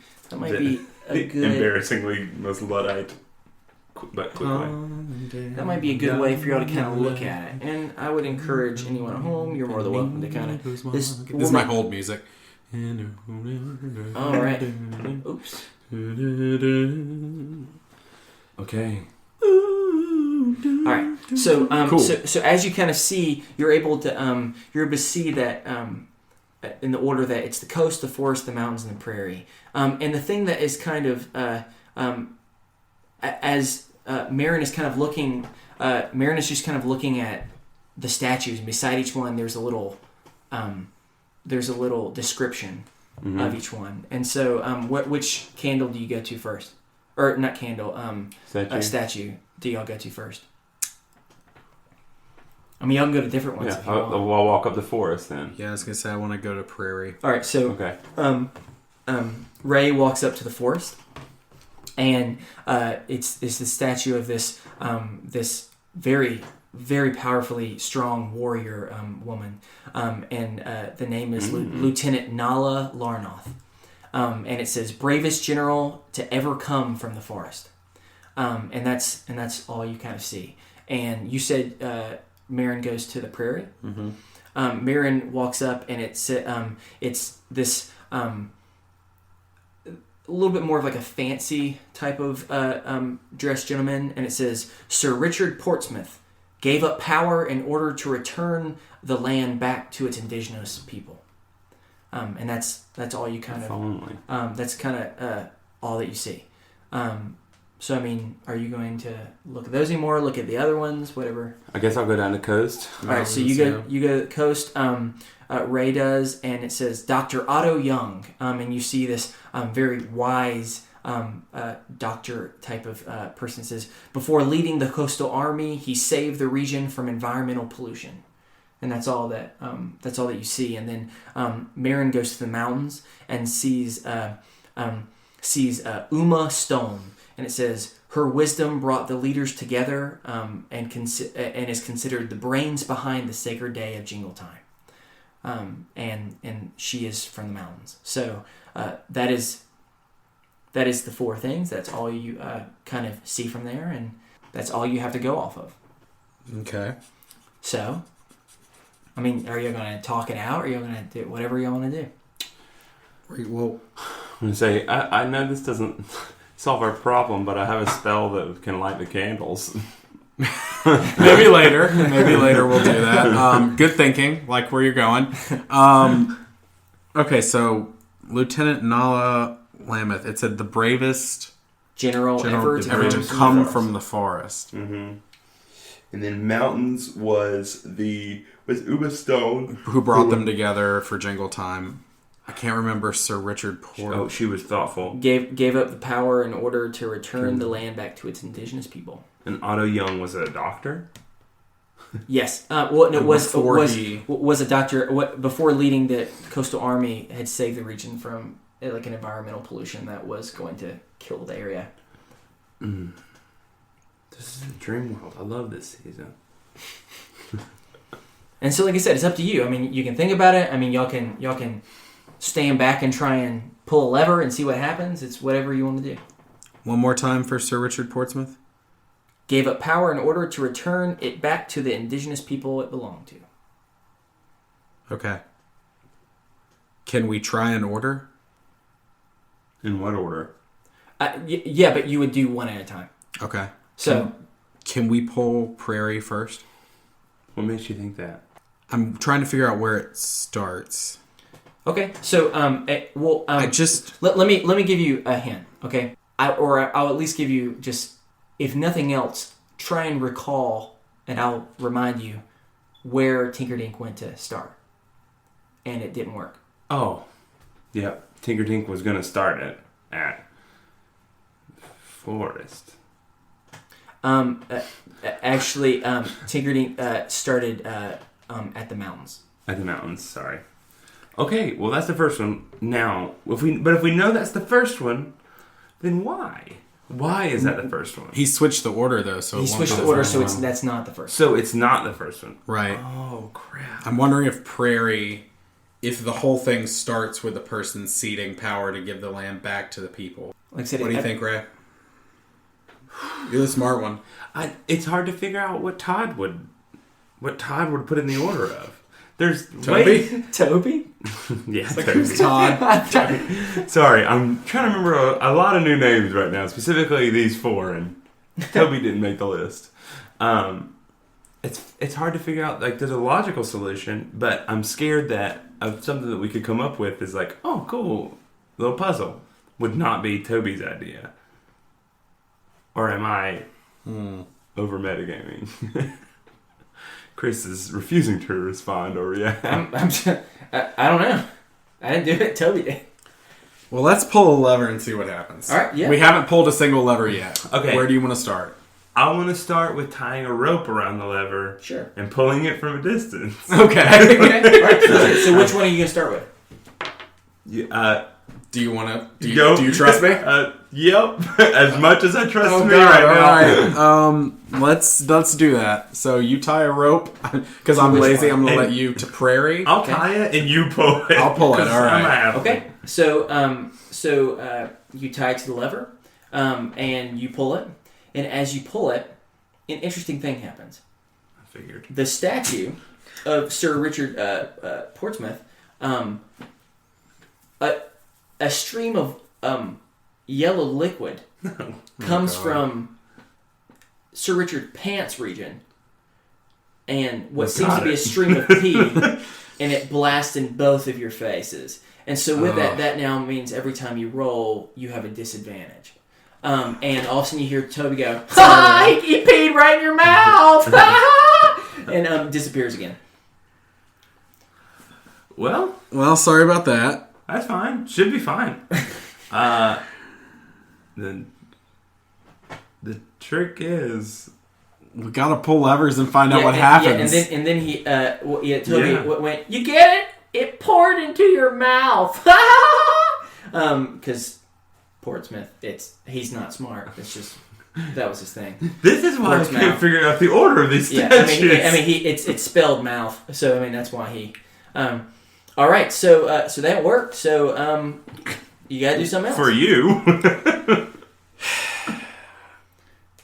a good. Embarrassingly most Luddite, but quickly. That might be a good way for y'all to kind of look at it. And I would encourage anyone at home, you're more than welcome to kind of... This is my hold music. All right. Oops. Okay. All right. So, Cool. so as you kind of see, you're able to see that in the order that it's the coast, the forest, the mountains, and the prairie. And the thing that is kind of as Marin is kind of looking, Marin is just kind of looking at the statues, and beside each one, there's a little description of each one. And so, which candle do you go to first? Or not candle, statue do y'all go to first? I mean, y'all can go to different ones. Yeah, if you want. I'll walk up the forest then. Yeah, I was going to say I want to go to prairie. All right, so Okay. Ray walks up to the forest, and it's the statue of this this very, very powerfully strong warrior woman, and the name is Lieutenant Nala Larnoth, and it says bravest general to ever come from the forest, and that's all you kind of see. And you said Marin goes to the prairie. Mm-hmm. Marin walks up, and it's this. A little bit more of like a fancy type of dressed gentleman, and it says Sir Richard Portsmouth gave up power in order to return the land back to its indigenous people, and that's all you kind of that's kind of all that you see. So I mean, are you going to look at those anymore? Look at the other ones, whatever. I guess I'll go down the coast. All right, so you go to the coast. Ray does, and it says Dr. Otto Young, and you see this very wise doctor type of person. It says before leading the coastal army, he saved the region from environmental pollution, and that's all that you see. And then Marin goes to the mountains and sees Uma Stone, and it says her wisdom brought the leaders together, and is considered the brains behind the sacred day of Jingle Time. And she is from the mountains. So that is the 4 things. That's all you kind of see from there, and that's all you have to go off of. Okay. So, I mean, are you going to talk it out, or are you going to do whatever you want to do? Well, I'm going to say, I know this doesn't solve our problem, but I have a spell that can light the candles. maybe later we'll do that. Good thinking, like where you're going. Okay, so Lieutenant Nala Lameth, it said the bravest General ever to come from the forest. Mm-hmm. And then mountains was Uma Stone, who brought them together for Jingle Time. I can't remember Sir Richard Port. Oh, she was thoughtful. Gave up the power in order to return the land back to its indigenous people. And Otto Young was a doctor? Yes. Was a doctor before leading the coastal army, had saved the region from like an environmental pollution that was going to kill the area. This is a dream world. I love this season. And so, like I said, it's up to you. I mean, you can think about it. I mean, y'all can stand back and try and pull a lever and see what happens. It's whatever you want to do. One more time for Sir Richard Portsmouth. Gave up power in order to return it back to the indigenous people it belonged to. Okay. Can we try an order? In what order? Yeah, but you would do one at a time. Okay. So, can we pull prairie first? What makes you think that? I'm trying to figure out where it starts. Okay, so let me give you a hint. Okay, I'll at least give you just, if nothing else, try and recall, and I'll remind you where Tinkerdink went to start, and it didn't work. Oh, yeah. Tinkerdink was going to start it at Forest. Actually, Tinkerdink started at the mountains. At the mountains, sorry. Okay, well that's the first one. Now, if we know that's the first one, then why? Why is that the first one? He switched the order though, so He switched the order, so that's not the first. So it's not the first one. Right. Oh crap! I'm wondering if Prairie, if the whole thing starts with the person ceding power to give the land back to the people. Like I said, What do you think, Ray? You're the smart one. It's hard to figure out what Todd would put in the order of. There's Toby? Toby? Yeah, Who's Todd? Sorry, I'm trying to remember a lot of new names right now, specifically these four, and Toby didn't make the list. It's hard to figure out. Like, there's a logical solution, but I'm scared that of something that we could come up with is like, oh, cool, little puzzle would not be Toby's idea. Or am I over metagaming? Chris is refusing to respond or react. I don't know. I didn't do it. Toby did. Well, let's pull a lever and see what happens. All right, yeah. We haven't pulled a single lever yet. Okay. Where do you want to start? I want to start with tying a rope around the lever. Sure. And pulling it from a distance. Okay. Okay. All right. So which one are you going to start with? Do you want to? Do you trust me? Yep. As much as I trust me right right now. All right. Let's do that. So you tie a rope because I'm lazy. I'm gonna let you to Prairie. I'll tie it and you pull it. I'll pull it. All right. Okay. So you tie it to the lever, and you pull it, and as you pull it, an interesting thing happens. I figured. The statue of Sir Richard Portsmouth, a stream of yellow liquid comes from Sir Richard Pants region, and what seems to be a stream of pee, and it blasts in both of your faces. And so with that now means every time you roll, you have a disadvantage. And all of a sudden you hear Toby go, "Ha! He peed right in your mouth!" and disappears again. Well, sorry about that. That's fine. Should be fine. Then the trick is we gotta pull levers and find out what happens. Yeah, and then he, Toby went, "You get it? It poured into your mouth." Because Portsmouth, he's not smart. It's just that was his thing. This is why I can't figure out the order of these statues. Yeah, it's spelled mouth, so that's why he. All right, so that worked. So you gotta do something else for you.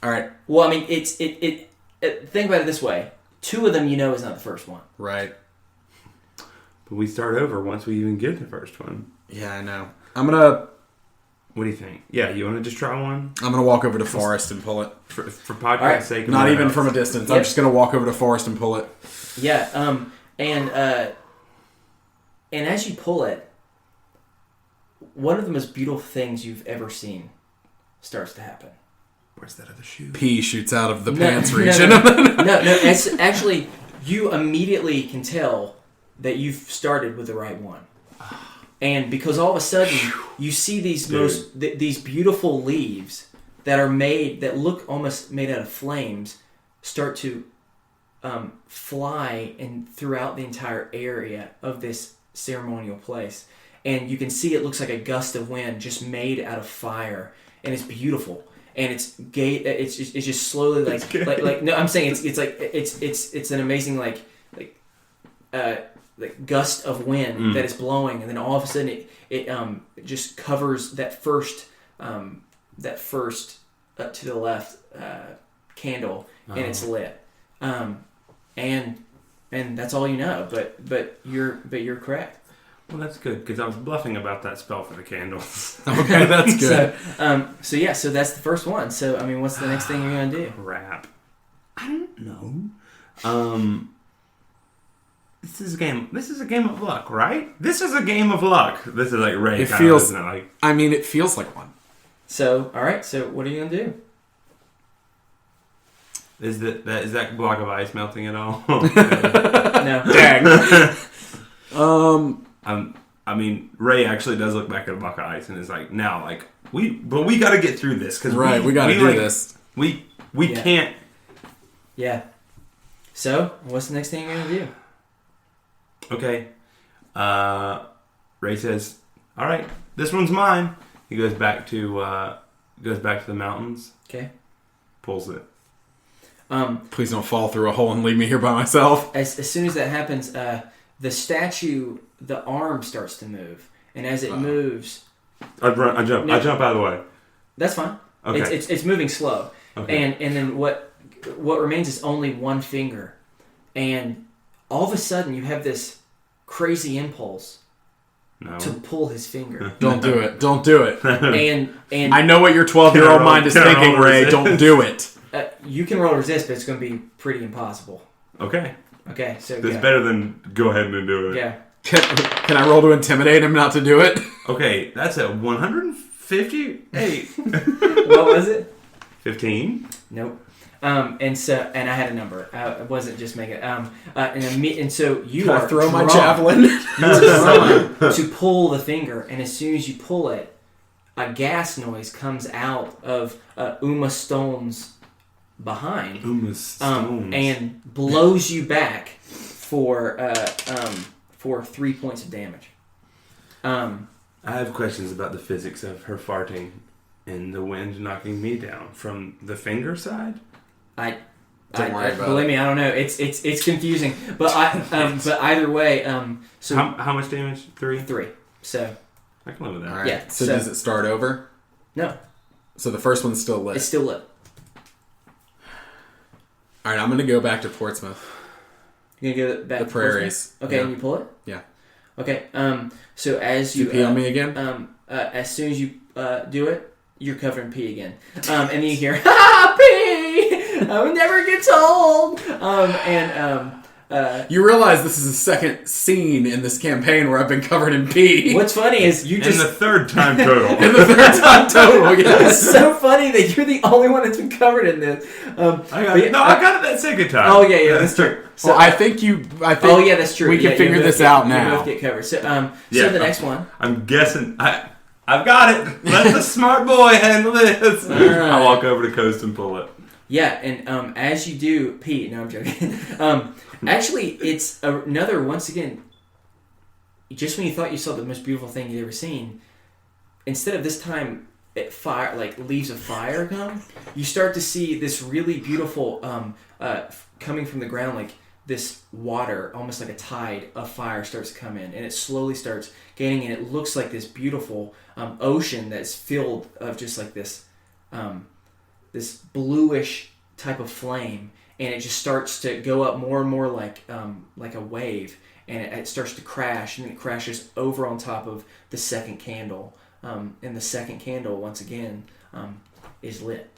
All right. Well, think about it this way: 2 of them, is not the first one. Right. But we start over once we even get the first one. Yeah, I know. I'm gonna. What do you think? Yeah, you want to just try one? I'm gonna walk over to Forest and pull it for podcast sake. Not even from a distance. Yep. I'm just gonna walk over to Forest and pull it. Yeah. And as you pull it, one of the most beautiful things you've ever seen starts to happen. Where's that other shoe? Pee shoots out of the pants region. No. Actually, you immediately can tell that you've started with the right one. And because all of a sudden, you see these these beautiful leaves that look almost made out of flames start to fly throughout the entire area of this ceremonial place, and you can see it looks like a gust of wind just made out of fire, and it's beautiful, and it's gay. It's just slowly like no, I'm saying it's an amazing like gust of wind that is blowing, and then all of a sudden it just covers that first to the left candle, and it's lit, and that's all you know. But you're correct. Well, that's good because I was bluffing about that spell for the candles. Okay, that's good. So that's the first one. So what's the next thing you're gonna do? Crap. I don't know. This is a game. This is a game of luck, right? This is a game of luck. This is like Ray. It feels. Like. I mean, it feels like one. So, all right. So, what are you gonna do? Is that block of ice melting at all? No. Dang. I mean, Ray actually does look back at a block of ice and is like, now, like we got to get through this because we got to do this. We can't. Yeah. So, what's the next thing you're gonna do? Okay. Ray says, "All right, this one's mine." He goes back to the mountains. Okay. Pulls it. Please don't fall through a hole and leave me here by myself. As soon as that happens, the statue, the arm starts to move, and as it moves, I jump. No. I jump out of the way. that's fine. Okay. It's moving slow, Okay. and then what remains is only one finger, and all of a sudden you have this crazy impulse No. to pull his finger, Don't do it. Don't do it. and I know what your 12-year-old mind is Can I thinking, roll Ray. resist? Don't do it. You can roll resist, but it's going to be pretty impossible. Okay. Okay, so That's go. better than go ahead and do it. Yeah. Can I roll to intimidate him not to do it? Okay, that's a 158. What was it? 15. Nope. And I had a number. It wasn't just making it. And so you Can are I throw my drawn. javelin? You are drawn to pull the finger, and as soon as you pull it, a gas noise comes out of Uma Stone's behind, and blows you back for 3 points of damage. I have questions about the physics of her farting and the wind knocking me down from the finger side. Don't worry about believe it. me, I don't know. It's confusing, but but either way, so How much damage? 3? 3. So I can live with that. All right. Yeah, So so- does it start over? no, So the first one's still lit. it's still lit. All right, I'm going to go back to Portsmouth. You're gonna go back The to prairies. Okay, Yeah. and you pull it. Yeah. Okay. So as You you pee on me again? as soon as you do it, you're covered in pee again, and then you hear "Ha pee! It never gets old." You realize this is the second scene in this campaign where I've been covered in pee. What's funny is you And just. the third time total. In the third time total, yes. It's so funny that you're the only one that's been covered in this. I got it that second time. Oh yeah, that's true. So, Well, I think. oh yeah, that's true. We can Yeah, figure you both this get- out You now. both get covered. So, Yeah. the next one. I'm guessing. I've got it. Let the smart boy handle this. All right. I walk over to Coast and pull it. Yeah, and as you do, Pete. No, I'm joking. Actually, it's another. Once again, just when you thought you saw the most beautiful thing you'd ever seen, instead of this time, fire like leaves of fire come. You start to see this really beautiful coming from the ground, like this water, almost like a tide of fire starts to come in, and it slowly starts gaining, and it looks like this beautiful ocean that's filled of just like this. This bluish type of flame, and it just starts to go up more and more like a wave, and it starts to crash, and then it crashes over on top of the second candle, and the second candle once again is lit.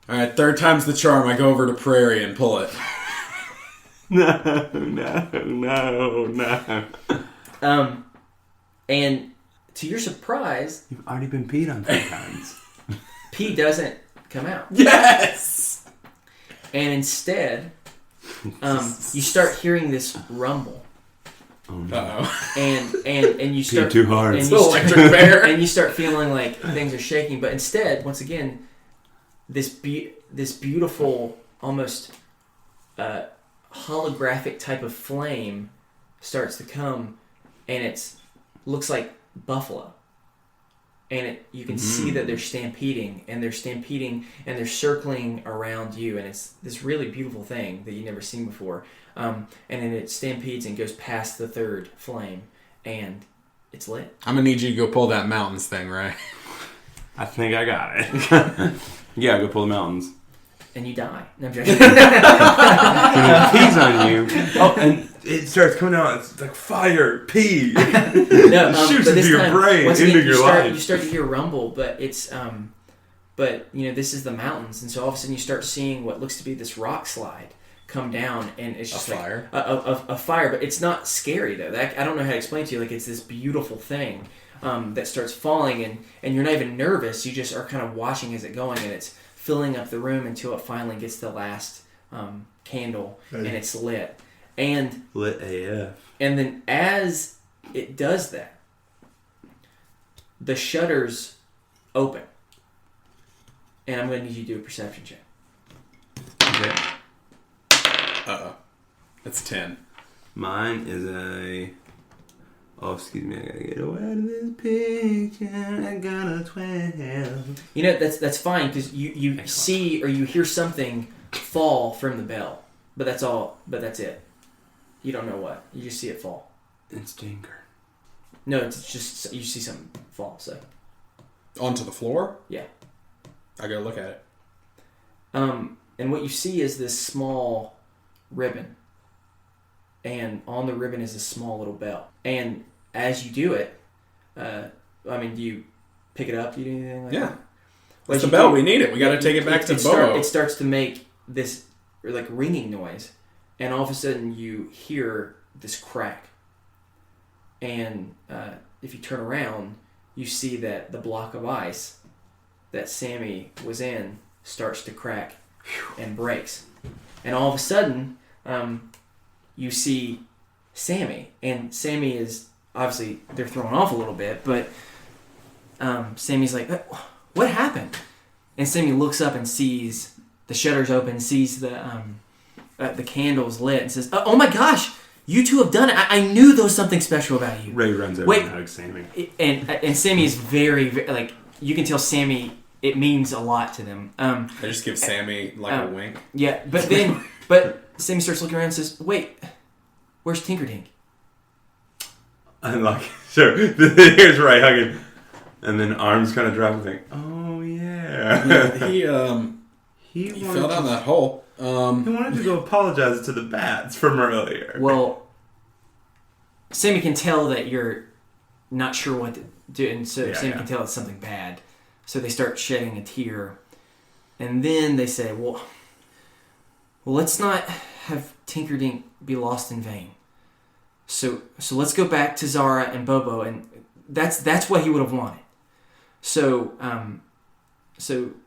All right, third time's the charm. I go over to Prairie and pull it. No. And to your surprise, You've already been peed on 3 times. P doesn't come out. Yes! And instead, you start hearing this rumble, Uh-oh. and you start too hard. and It's you the start, electric bear. and you start feeling like things are shaking. But instead, once again, this beautiful, almost holographic type of flame starts to come, and it looks like buffalo. And you can see that they're stampeding, and they're circling around you, and it's this really beautiful thing that you've never seen before. And then it stampedes and goes past the third flame, and it's lit. I'm going to need you to go pull that mountains thing, right? I think I got it. Yeah, go pull the mountains. And you die. No, I'm joking. Pees on you. Oh, and it starts coming out. It's like fire, pee. No, Shoots but this into your time, brain, once into again, your you life. start to hear rumble, but it's but this is the mountains, and so all of a sudden you start seeing what looks to be this rock slide come down, and it's just fire. A fire, but it's not scary though. I don't know how to explain to you. Like, it's this beautiful thing that starts falling, and you're not even nervous. You just are kind of watching as it going, and it's filling up the room until it finally gets the last candle, and it's lit. And lit AF. And then as it does that, the shutters open. And I'm going to need you to do a perception check. Okay. Uh-oh. That's 10. Mine is a... Oh, excuse me. I gotta get away out of this picture. I got a 12. You know, that's fine, because you see or you hear something fall from the bell. But that's all. But that's it. You don't know what. You just see it fall. It's Tinker. No, it's just you see something fall. So Onto the floor? yeah. I gotta look at it. And what you see is this small ribbon. And on the ribbon is a small little bell. And as you do it, do you pick it up? Do you do anything like that? Well, it's the bell. We need it. We got to take it back to Bobo. It starts to make this like ringing noise. And all of a sudden you hear this crack. And if you turn around, you see that the block of ice that Sammy was in starts to crack and breaks. And all of a sudden, you see Sammy. And Sammy is, obviously, they're thrown off a little bit, but Sammy's like, what happened? And Sammy looks up and sees the shutters open, sees the candles lit, and says, oh my gosh, you two have done it. I knew there was something special about you. Ray runs over and hugs Sammy. And Sammy is very, very, like, you can tell Sammy, it means a lot to them. I just give Sammy a wink. Yeah, but Sammy starts looking around and says, wait, where's Tinkerdink? I'm like, sure. Here's Ray hugging. And then arms kind of drop and think, oh yeah. He fell down that hole. He wanted to go apologize to the bats from earlier. Well, Sammy can tell that you're not sure what to do, and so Sammy can tell it's something bad. So they start shedding a tear. And then they say, well, let's not have Tinkerdink be lost in vain. So let's go back to Zara and Bobo, and that's what he would have wanted. So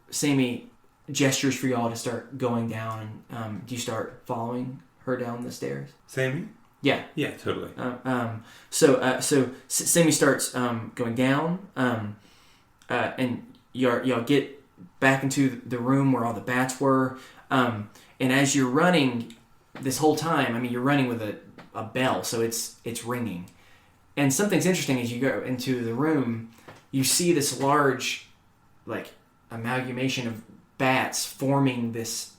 Sammy gestures for y'all to start going down, and do you start following her down the stairs? Sammy? Yeah. Yeah, totally. So Sammy starts going down, and y'all get back into the room where all the bats were, and as you're running this whole time, you're running with a bell, so it's ringing. And something's interesting as you go into the room, you see this large, like, amalgamation of bats forming this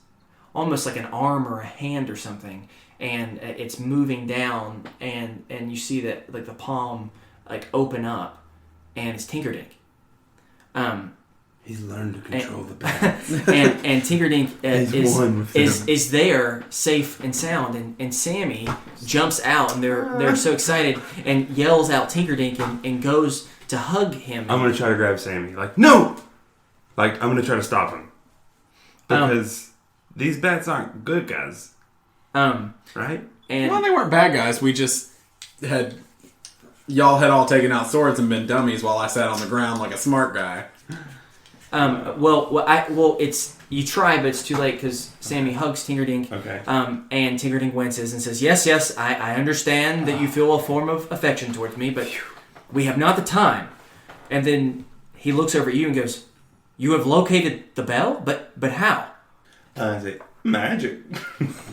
almost like an arm or a hand or something, and it's moving down, and you see that, like, the palm, like, open up, and it's Tinkerdink. He's learned to control the bats. and Tinkerdink is there, safe and sound, and Sammy jumps out, and they're so excited, and yells out Tinkerdink and goes to hug him. I'm going to try to grab Sammy. Like, no! Like, I'm going to try to stop him. Because these bats aren't good guys. Right? And well, they weren't bad guys. We just y'all had all taken out swords and been dummies while I sat on the ground like a smart guy. It's you try, but it's too late because Sammy hugs Tinkerdink. Okay. And Tinkerdink winces and says, "Yes, I understand that you feel a form of affection towards me, but we have not the time." And then he looks over at you and goes, "You have located the bell, but how?" I say, magic.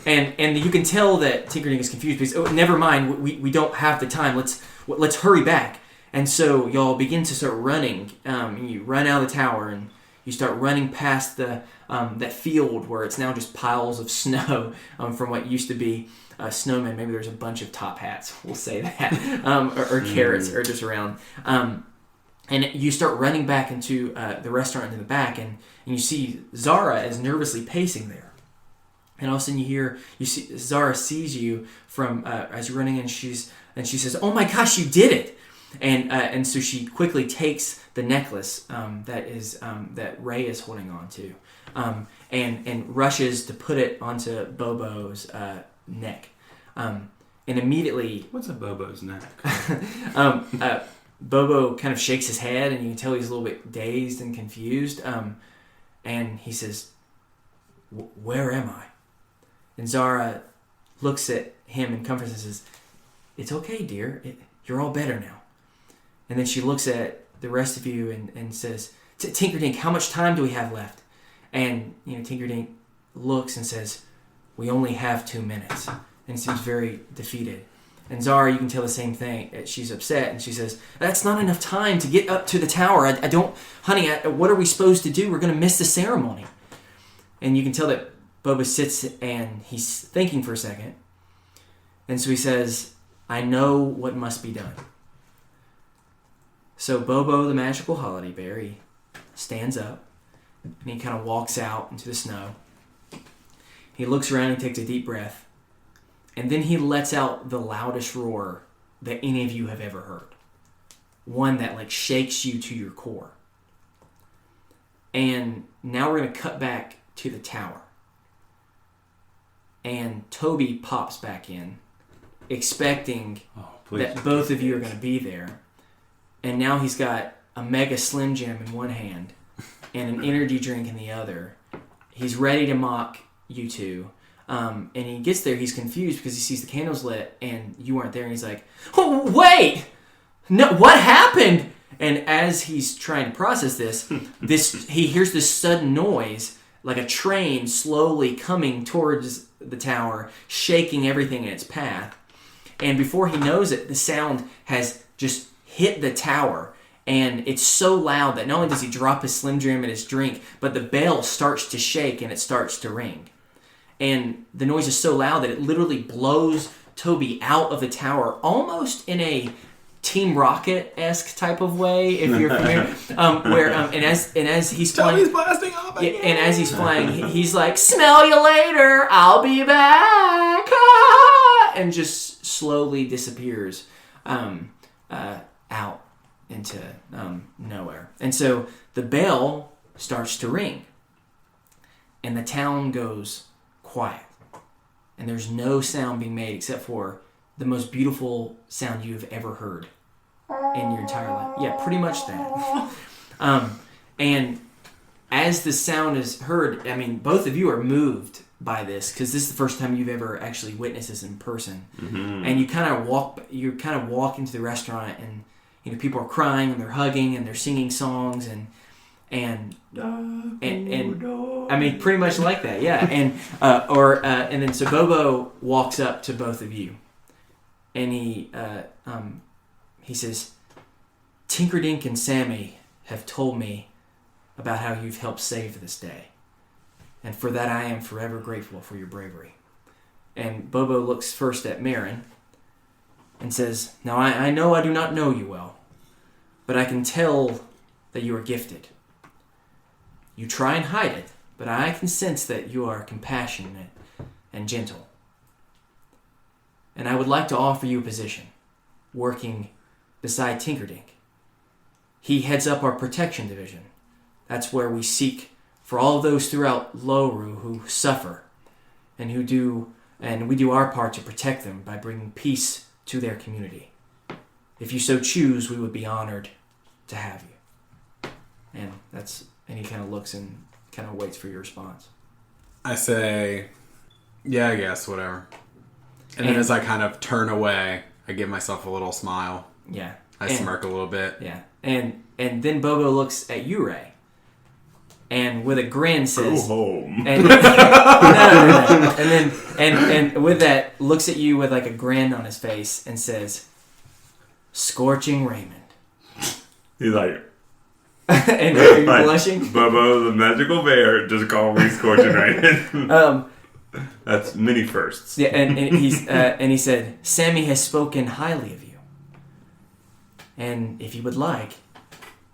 and you can tell that Tinkerdink is confused because never mind, we don't have the time. Let's hurry back. And so y'all begin to start running. You run out of the tower and you start running past that field where it's now just piles of snow from what used to be snowmen. Maybe there's a bunch of top hats. We'll say that, or carrots are just around. And you start running back into the restaurant in the back, and you see Zara is nervously pacing there. And all of a sudden you see Zara sees you from as you're running, and she says, "Oh my gosh, you did it!" And so she quickly takes the necklace that Ray is holding on to, and rushes to put it onto Bobo's neck. And immediately... What's a Bobo's neck? Bobo kind of shakes his head, and you can tell he's a little bit dazed and confused. And he says, "Where am I?" And Zara looks at him and comforts and says, "It's okay, dear. You're all better now." And then she looks at the rest of you and says, "Tinkerdink, how much time do we have left?" And Tinkerdink looks and says, "We only have 2 minutes." And seems very defeated. And Zara, you can tell the same thing. She's upset, and she says, "That's not enough time to get up to the tower. I don't... Honey, what are we supposed to do? We're going to miss the ceremony." And you can tell that Bobo sits and he's thinking for a second. And so he says, "I know what must be done." So Bobo, the magical holiday bear, he stands up, and he kind of walks out into the snow. He looks around and takes a deep breath. And then he lets out the loudest roar that any of you have ever heard. One that shakes you to your core. And now we're going to cut back to the tower. And Toby pops back in, expecting that both of you are going to be there. And now he's got a Mega Slim Jim in one hand and an energy drink in the other. He's ready to mock you two. And he gets there, he's confused because he sees the candles lit and you weren't there, and he's like, "Oh, wait! No, what happened?" And as he's trying to process this, he hears this sudden noise, like a train slowly coming towards the tower, shaking everything in its path. And before he knows it, the sound has just hit the tower. And it's so loud that not only does he drop his Slim Jim and his drink, but the bell starts to shake and it starts to ring. And the noise is so loud that it literally blows Toby out of the tower, almost in a Team Rocket-esque type of way, if you're familiar. And as he's flying, Toby's blasting off again. And as he's flying, he's like, "Smell you later. I'll be back," and just slowly disappears out into nowhere. And so the bell starts to ring, and the town goes quiet, and there's no sound being made except for the most beautiful sound you've ever heard in your entire life. Yeah, pretty much that. And as the sound is heard, both of you are moved by this because this is the first time you've ever actually witnessed this in person. Mm-hmm. And you kind of walk into the restaurant, and people are crying and they're hugging and they're singing songs and pretty much like that, yeah. And then so Bobo walks up to both of you, and he says, "Tinkerdink and Sammy have told me about how you've helped save this day, and for that I am forever grateful for your bravery." And Bobo looks first at Marin and says, "Now I know I do not know you well, but I can tell that you are gifted. You try and hide it, but I can sense that you are compassionate and gentle. And I would like to offer you a position, working beside Tinkerdink. He heads up our protection division. That's where we seek for all of those throughout Loru who suffer, and we do our part to protect them by bringing peace to their community. If you so choose, we would be honored to have you." And he kind of looks and kind of waits for your response. I say, "Yeah, I guess, whatever." And then as I kind of turn away, I give myself a little smile. Yeah. I smirk a little bit. Yeah. And then Bobo looks at you, Ray, and with a grin says, "Go home." And, and with that, looks at you with like a grin on his face and says, "Scorching Raymond." He's like... And are you blushing? "Bobo the magical bear, just call me Scorching Raymond." That's many firsts. Yeah, and he said, "Sammy has spoken highly of you. And if you would like,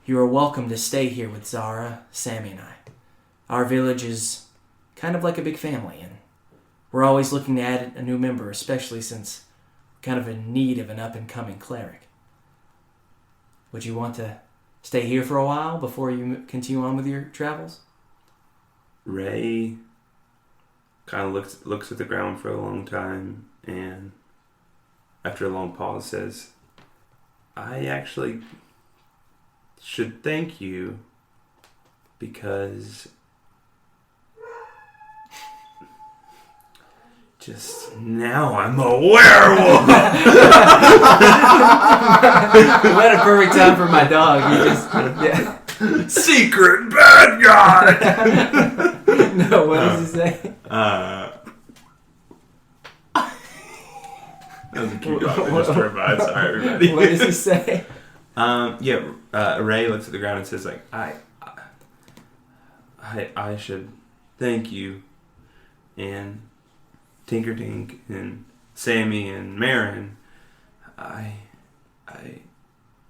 you are welcome to stay here with Zara, Sammy, and I. Our village is kind of like a big family, and we're always looking to add a new member, especially since we're kind of in need of an up-and-coming cleric. Would you want to stay here for a while before you continue on with your travels?" Ray kind of looks at the ground for a long time, and after a long pause says, I actually should thank you because just now I'm a werewolf. What a perfect time for my dog. You just, yeah. Secret bad guy. No, what does he say? That was a cute dog that just turned by. Sorry, everybody. What does he say? Ray looks at the ground and says, like, I should thank you, and Tinkerdink and Sammy and Marin.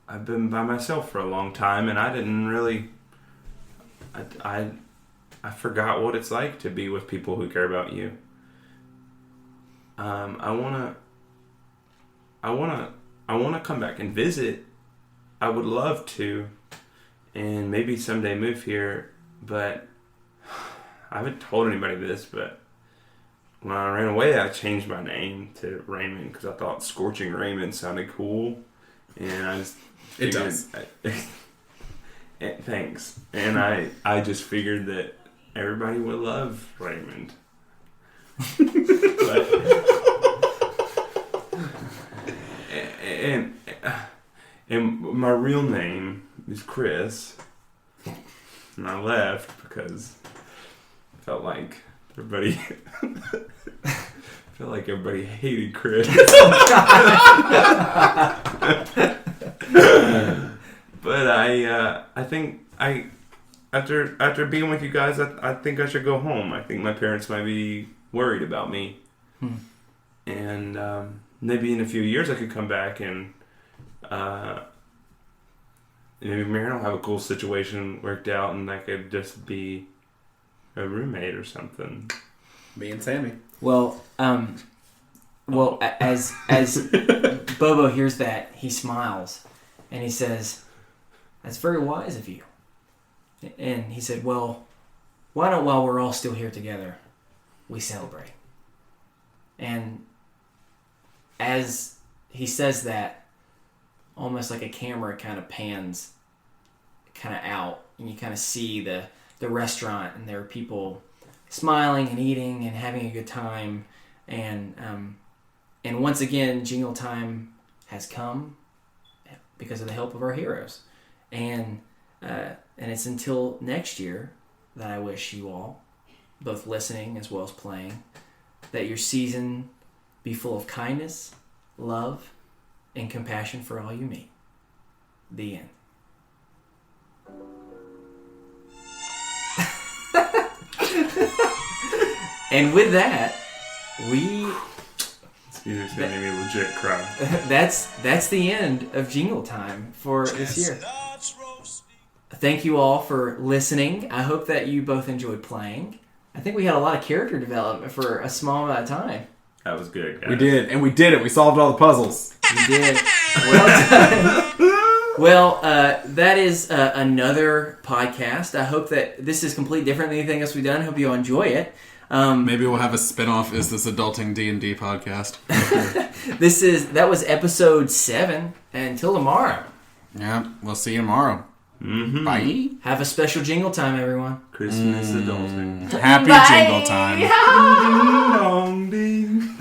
I've been by myself for a long time, and I didn't really. I forgot what it's like to be with people who care about you. I wanna come back and visit. I would love to, and maybe someday move here. But I haven't told anybody this. But when I ran away, I changed my name to Raymond because I thought Scorching Raymond sounded cool, and I just It does. Thanks. And I just figured that everybody would love Raymond. And my real name is Chris. And I left because I felt like everybody hated Chris. But I think after being with you guys, I think I should go home. I think my parents might be worried about me, and maybe in a few years I could come back and maybe Marin will have a cool situation worked out, and I could just be a roommate or something. Me and Sammy. Well, as Bobo hears that, he smiles and he says, "That's very wise of you." And he said, "Well, why don't, while we're all still here together, we celebrate?" And as he says that, almost like a camera kind of pans kind of out, and you kind of see the restaurant, and there are people smiling and eating and having a good time, and once again, Jingle Time has come because of the help of our heroes, and it's until next year that I wish you all, both listening as well as playing, that your season be full of kindness, love, and compassion for all you meet. The end. And with that, It's either gonna make me legit cry. that's the end of Jingle Time for this year. Thank you all for listening. I hope that you both enjoyed playing. I think we had a lot of character development for a small amount of time. That was good, guys. We did, and we did it. We solved all the puzzles. We did. Well done. Well, that is another podcast. I hope that this is completely different than anything else we've done. I hope you enjoy it. Maybe we'll have a spin-off. Is this Adulting D&D podcast? That was episode 7. Until tomorrow. Yeah, we'll see you tomorrow. Mm-hmm. Bye. Have a special jingle time, everyone. Christmas adulting. Happy Bye. Jingle Time. Ding dong ding.